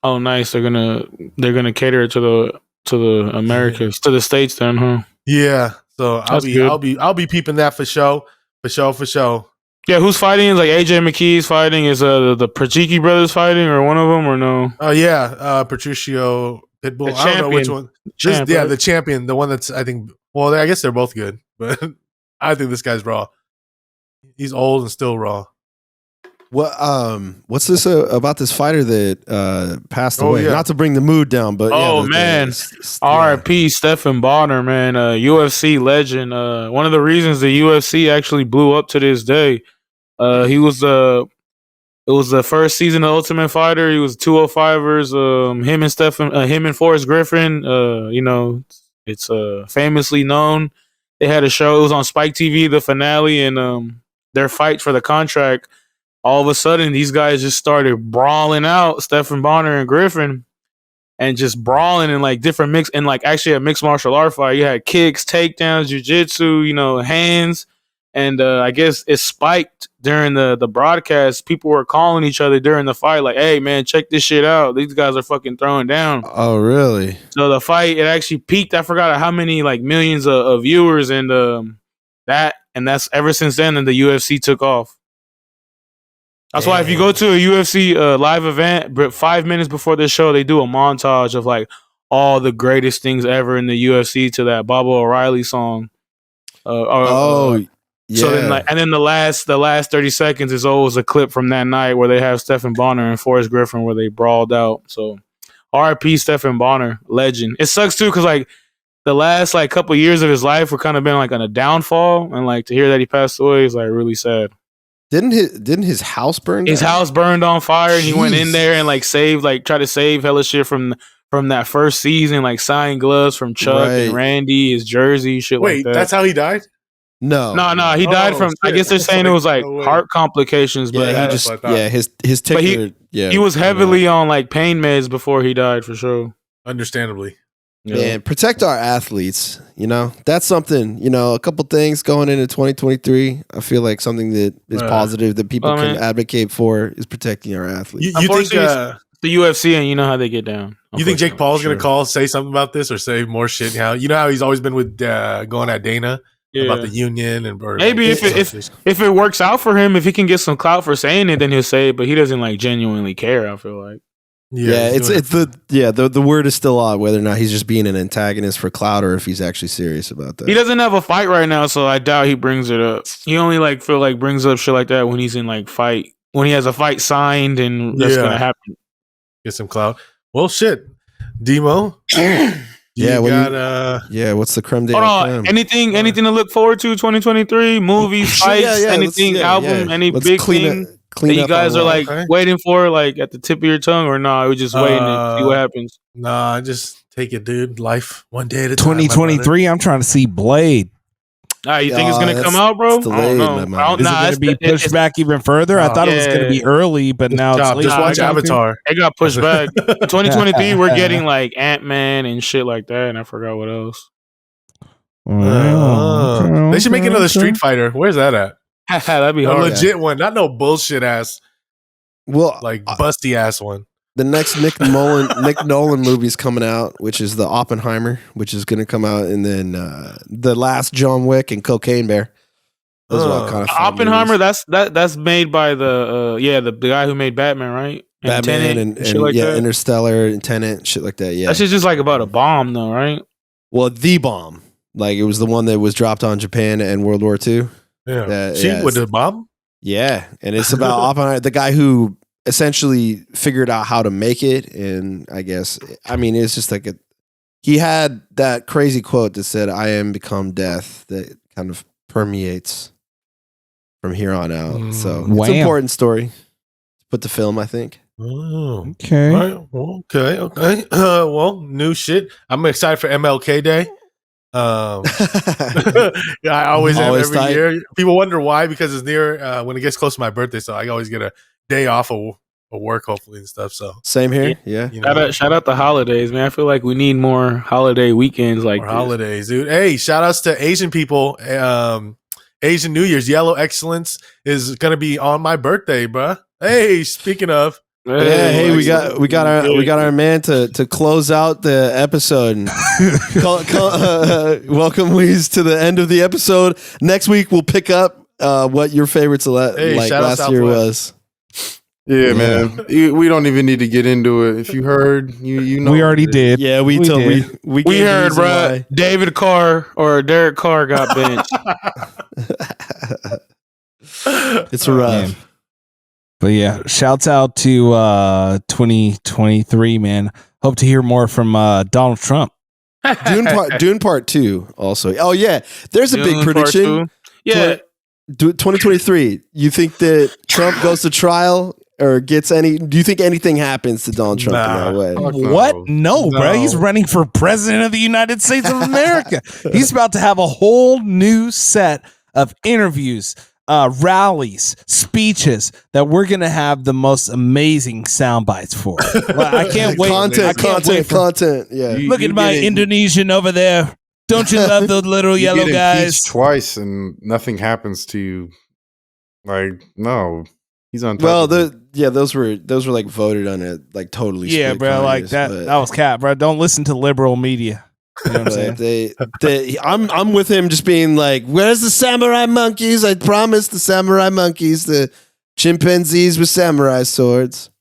Oh, nice! They're gonna cater it to the Americas, to the States, then, huh? Yeah. So I'll be peeping that for show. Yeah, who's fighting? Like AJ McKee's fighting. Is the Pachuki brothers fighting, or one of them, or no? Oh yeah, Patricio Pitbull. I don't know which one. The champion, the one that's I think. Well, I guess they're both good, but I think this guy's raw. He's old and still raw. What's this about this fighter that passed away? Yeah. Not to bring the mood down, but R.I.P. Stephan Bonnar, man, UFC legend. One of the reasons the UFC actually blew up to this day. It was the first season of Ultimate Fighter. He was 205ers. Him and Forrest Griffin. It's famously known. They had a show. It was on Spike TV, the finale, and their fight for the contract. All of a sudden, these guys just started brawling out, Stephan Bonnar and Griffin, and just brawling in like different mix and like actually a mixed martial art fight. You had kicks, takedowns, jiu-jitsu, hands, and I guess it spiked during the broadcast. People were calling each other during the fight, like, "Hey, man, check this shit out. These guys are fucking throwing down." Oh, really? So the fight it actually peaked. I forgot how many like millions of viewers, and that's ever since then. And the UFC took off. That's why if you go to a UFC live event, 5 minutes before this show, they do a montage of like all the greatest things ever in the UFC to that Baba O'Reilly song. Yeah. So then, and then the last 30 seconds is always a clip from that night where they have Stephan Bonnar and Forrest Griffin where they brawled out. So, R.I.P. Stephan Bonnar, legend. It sucks too because like the last like couple years of his life were kind of been like on a downfall, and like to hear that he passed away is like really sad. Didn't his house burn down? His house burned on fire, and he went in there and like tried to save hella shit from that first season, like signed gloves from Chuck and Randy, his jersey, shit like that. Wait, that's how he died? No, he died from. Shit. I guess they're saying it was like heart complications, but his ticker. He was heavily on like pain meds before he died for sure. Understandably. Yeah, protect our athletes. That's something. A couple things going into 2023. I feel like something that is positive that people can advocate for is protecting our athletes. You think the UFC and you know how they get down? You think Jake Paul's going to say something about this or say more shit? How he's always been with going at Dana about the union and maybe if it works out for him, if he can get some clout for saying it, then he'll say it. But he doesn't like genuinely care. I feel like. The word is still odd whether or not he's just being an antagonist for clout or if he's actually serious about that. He doesn't have a fight right now, so I doubt he brings it up. He only brings up shit like that when he's in like fight, when he has a fight signed and that's gonna happen. Get some clout. Well, shit, Demo. What's the creme de la creme? Anything to look forward to 2023? Movies, fights, anything, album, any big thing that you guys are like waiting for, like at the tip of your tongue, or no? We're just waiting to see what happens. Nah, just take it, dude. Life one day at a time. 2023. I'm trying to see Blade. You think it's gonna come out, bro? Delayed, I don't know. Is it going to be pushed back even further? I thought it was going to be early, but now it's late. Just watch Avatar. It got pushed back. 2023, we're getting like Ant-Man and shit like that, and I forgot what else. They should make another Street Fighter. Where's that at? That'd be hard. A legit one, not no bullshit ass, like busty ass one. The next Nick Nolan movie's coming out, which is the Oppenheimer, which is going to come out, and then the last John Wick and Cocaine Bear. Those are all kind of Oppenheimer. Movies. That's made by the guy who made Batman, right? And Batman Tenet and shit like that. Interstellar and Tenet, shit like that. Yeah, that's just like about a bomb, though, right? Well, the bomb, like it was the one that was dropped on Japan in World War II. Yeah, with the bomb. Yeah, and it's about Oppenheimer, the guy who essentially figured out how to make it. And I guess, I mean, it's just like he had that crazy quote that said, "I am become death," that kind of permeates from here on out. So it's an important story. Put the film, I think. Oh, okay. Right. Okay. Well, new shit. I'm excited for MLK Day. Yeah, I always have every year. People wonder why, because it's near when it gets close to my birthday, so I always get a day off of work, hopefully, and stuff. So same here. Yeah. Shout out the holidays, man. I feel like we need more holiday weekends, like holidays, dude. Hey, shout outs to Asian people. Asian New Year's Yellow Excellence is gonna be on my birthday, bruh. Hey, speaking of. Hey, we got our man to close out the episode. And welcome, Weez, to the end of the episode. Next week we'll pick up what your favorites last year was. Yeah, man. We don't even need to get into it. If you heard, you know we already did. Yeah, we heard, bro. David Carr or Derek Carr got benched. It's rough. But yeah, shouts out to 2023, man. Hope to hear more from Donald Trump. Dune Part 2 also. Oh yeah, there's a big prediction. Yeah. 2023. You think that Trump goes to trial or gets any? Do you think anything happens to Donald Trump in that way? What? No, bro. He's running for president of the United States of America. He's about to have a whole new set of interviews, rallies, speeches that we're going to have the most amazing sound bites for. Well, I can't wait. Content. Yeah. Look at my Indonesian over there. Don't you love those little yellow guys? Twice and nothing happens to you. Like, no, he's on top. Well, those were like voted on it, like totally. Yeah, bro. Like that was cap, bro. Don't listen to liberal media. You know what I'm saying? I'm with him, just being like, "Where's the samurai monkeys? I promised the samurai monkeys the chimpanzees with samurai swords."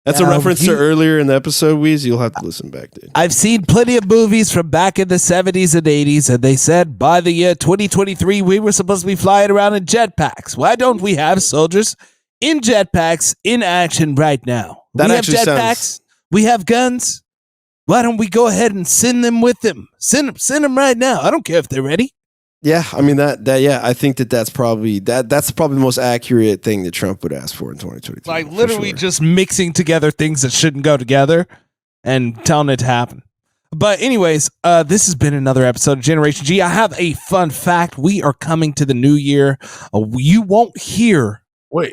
That's a reference to earlier in the episode, Weez. You'll have to listen back, dude. I've seen plenty of movies from back in the 70s and 80s, and they said by the year 2023, we were supposed to be flying around in jetpacks. Why don't we have soldiers in jetpacks in action right now? We have jetpacks. We have guns. Why don't we go ahead and send them with them? Send them right now. I don't care if they're ready. Yeah, I mean I think that's probably the most accurate thing that Trump would ask for in 2023. Like literally just mixing together things that shouldn't go together and telling it to happen. But anyways, this has been another episode of Generation G. I have a fun fact. We are coming to the new year. You won't hear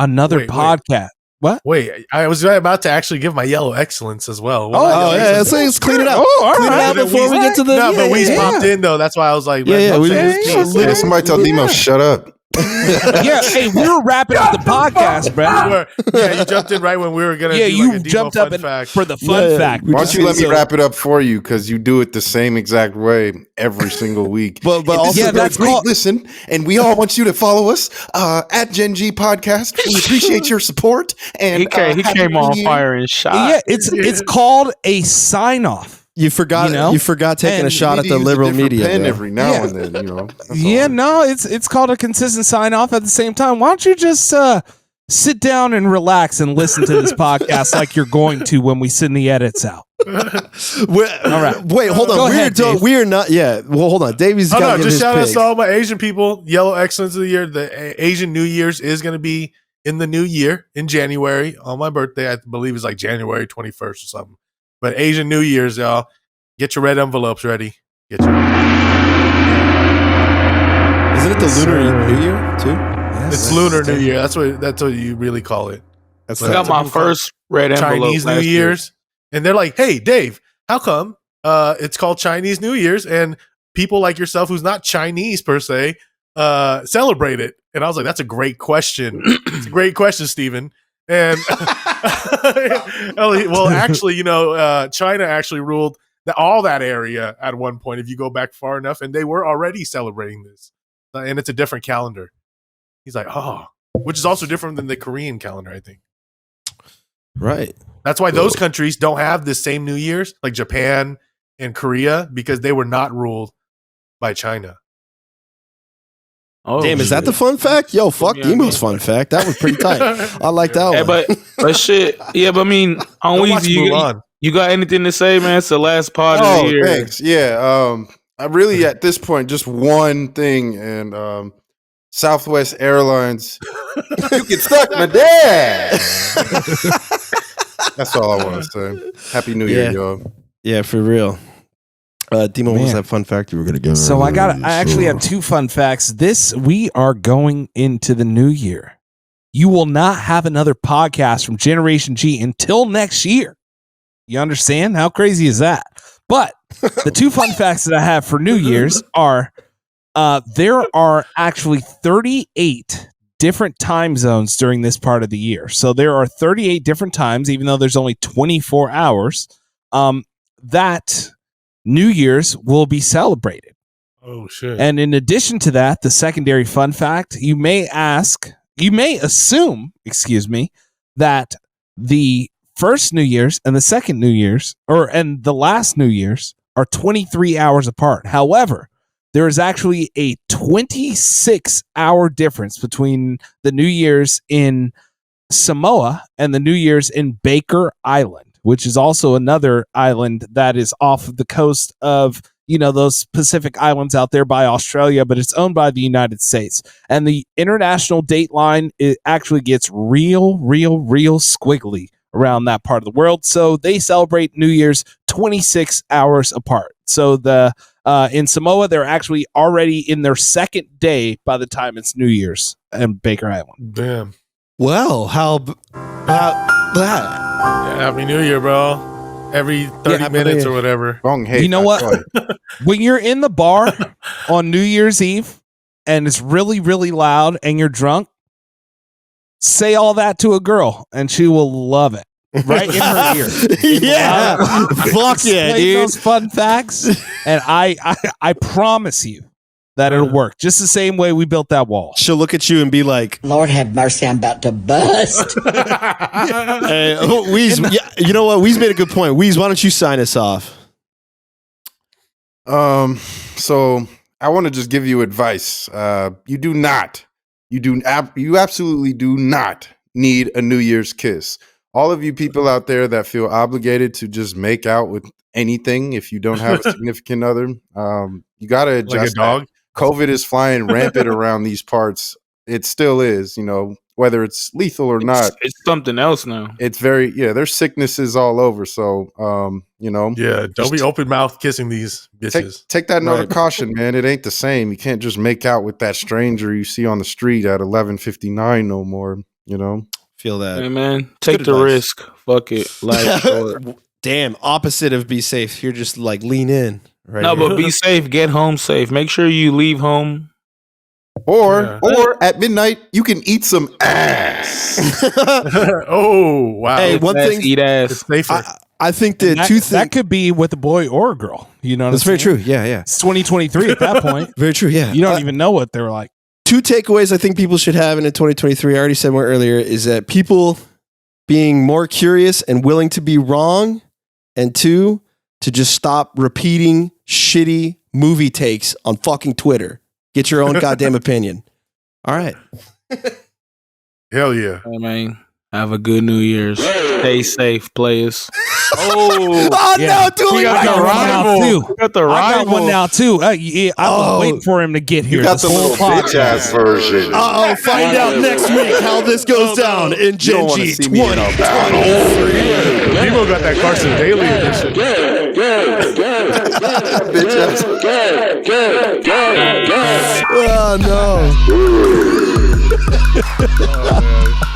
another podcast. What? Wait, I was about to actually give my Yellow Excellence as well. Let's clean it up. All clean right. it up before we get to the. No, but Weez popped in though. That's why I was like, somebody tell Demo shut up. Yeah, hey, we were wrapping up the podcast, bro. You jumped in right when we were gonna. Yeah, do you like a jumped Demo up fun fact. for the fun fact. Why don't you let me wrap it up for you? Because you do it the same exact way every single week. but also, that's great. Listen, and we all want you to follow us at Gen G Podcast. We appreciate your support. And he came on fire and shot. Yeah, it's called a sign off. You forgot taking a shot at the liberal media every now and then, it's called a consistent sign off. At the same time, why don't you just sit down and relax and listen to this podcast like you're going to when we send the edits out. All right, wait, hold on. We are not. Yeah, well, hold on. Davey's got just shout out to all my Asian people. Yellow Excellence of the Year. The Asian New Year's is going to be in the new year in January on my birthday. I believe it's like January 21st or something. But Asian New Year's, y'all, get your red envelopes ready. Isn't Isn't it the Lunar New Year too? Yes, it's Lunar New Year. That's what you really call it. I got my first red envelope Chinese New Year's, and they're like, "Hey, Dave, how come it's called Chinese New Year's and people like yourself, who's not Chinese per se, celebrate it?" And I was like, "That's a great question. It's a great question, Steven." And well, actually, China actually ruled all that area at one point. If you go back far enough, and they were already celebrating this, and it's a different calendar. He's like, "Oh," which is also different than the Korean calendar, I think. Right. That's why those countries don't have the same New Year's, like Japan and Korea, because they were not ruled by China. Oh, damn, is that the fun fact? Yo, fuck Emo's fun fact. That was pretty tight. I like that one. But shit. Yeah, but I mean, on Weezy, you got anything to say, man? It's the last part of the year. Thanks. Yeah. I really, at this point, just one thing. And Southwest Airlines, you can suck my dad. That's all I want to say. Happy New Year, y'all. Yeah, for real. Demo, what was that fun fact you were going to give? So I actually have two fun facts. We are going into the new year. You will not have another podcast from Generation G until next year. You understand? How crazy is that? But the two fun facts that I have for New Year's are there are actually 38 different time zones during this part of the year. So there are 38 different times, even though there's only 24 hours, that New Year's will be celebrated. Oh, shit. And in addition to that, the secondary fun fact, you may assume, that the first New Year's and the second New Year's, and the last New Year's are 23 hours apart. However, there is actually a 26-hour difference between the New Year's in Samoa and the New Year's in Baker Island, which is also another island that is off of the coast of, those Pacific islands out there by Australia, but it's owned by the United States. And the international date line, it actually gets real squiggly around that part of the world. So they celebrate New Year's 26 hours apart. So in Samoa, they're actually already in their second day by the time it's New Year's in Baker Island. Damn. Well, how about that? Yeah, Happy New Year, bro. Every 30 minutes or whatever. Wrong hate. You know what? When you're in the bar on New Year's Eve and it's really, really loud and you're drunk, say all that to a girl and she will love it. Right in her ear. Yeah. Fuck yeah, dude. Those fun facts. And I promise you that it'll work. Just the same way we built that wall. She'll look at you and be like, Lord have mercy, I'm about to bust. Hey, Weez, you know what? Weez made a good point. Weez, why don't you sign us off? So I want to just give you advice. You absolutely do not need a New Year's kiss. All of you people out there that feel obligated to just make out with anything if you don't have a significant other, you got to adjust. Like a dog? COVID is flying rampant around these parts. It still is, whether it's lethal or not. It's something else now. It's there's sicknesses all over. So, Yeah, don't be open mouth kissing these bitches. Take that note of caution, man. It ain't the same. You can't just make out with that stranger you see on the street at 11:59 no more, Feel that. Hey, man, take the risk. Fuck it. Damn, opposite of be safe. You're just like lean in. Right. No, but be safe. Get home safe. Make sure you leave home. Or at midnight, you can eat some ass. Oh, wow. Hey, one thing. Eat ass. It's safer. I think the two things. That could be with a boy or a girl. You know what That's I'm very saying? true. Yeah. It's 2023 at that point. Very true. Yeah. You don't even know what they're like. Two takeaways I think people should have in 2023, I already said one earlier, is that people being more curious and willing to be wrong, and two, to just stop repeating shitty movie takes on fucking Twitter. Get your own goddamn opinion. All right. Hell yeah. Hey, man. Have a good New Year's. Stay safe, players. No, do We got the rival. We got the I rival. got one now too. I was waiting for him to get here. You got the little bitch ass version. Find out next week how this goes down in Gen G 20. Demo got that Carson Daly edition. Oh no. Oh, man.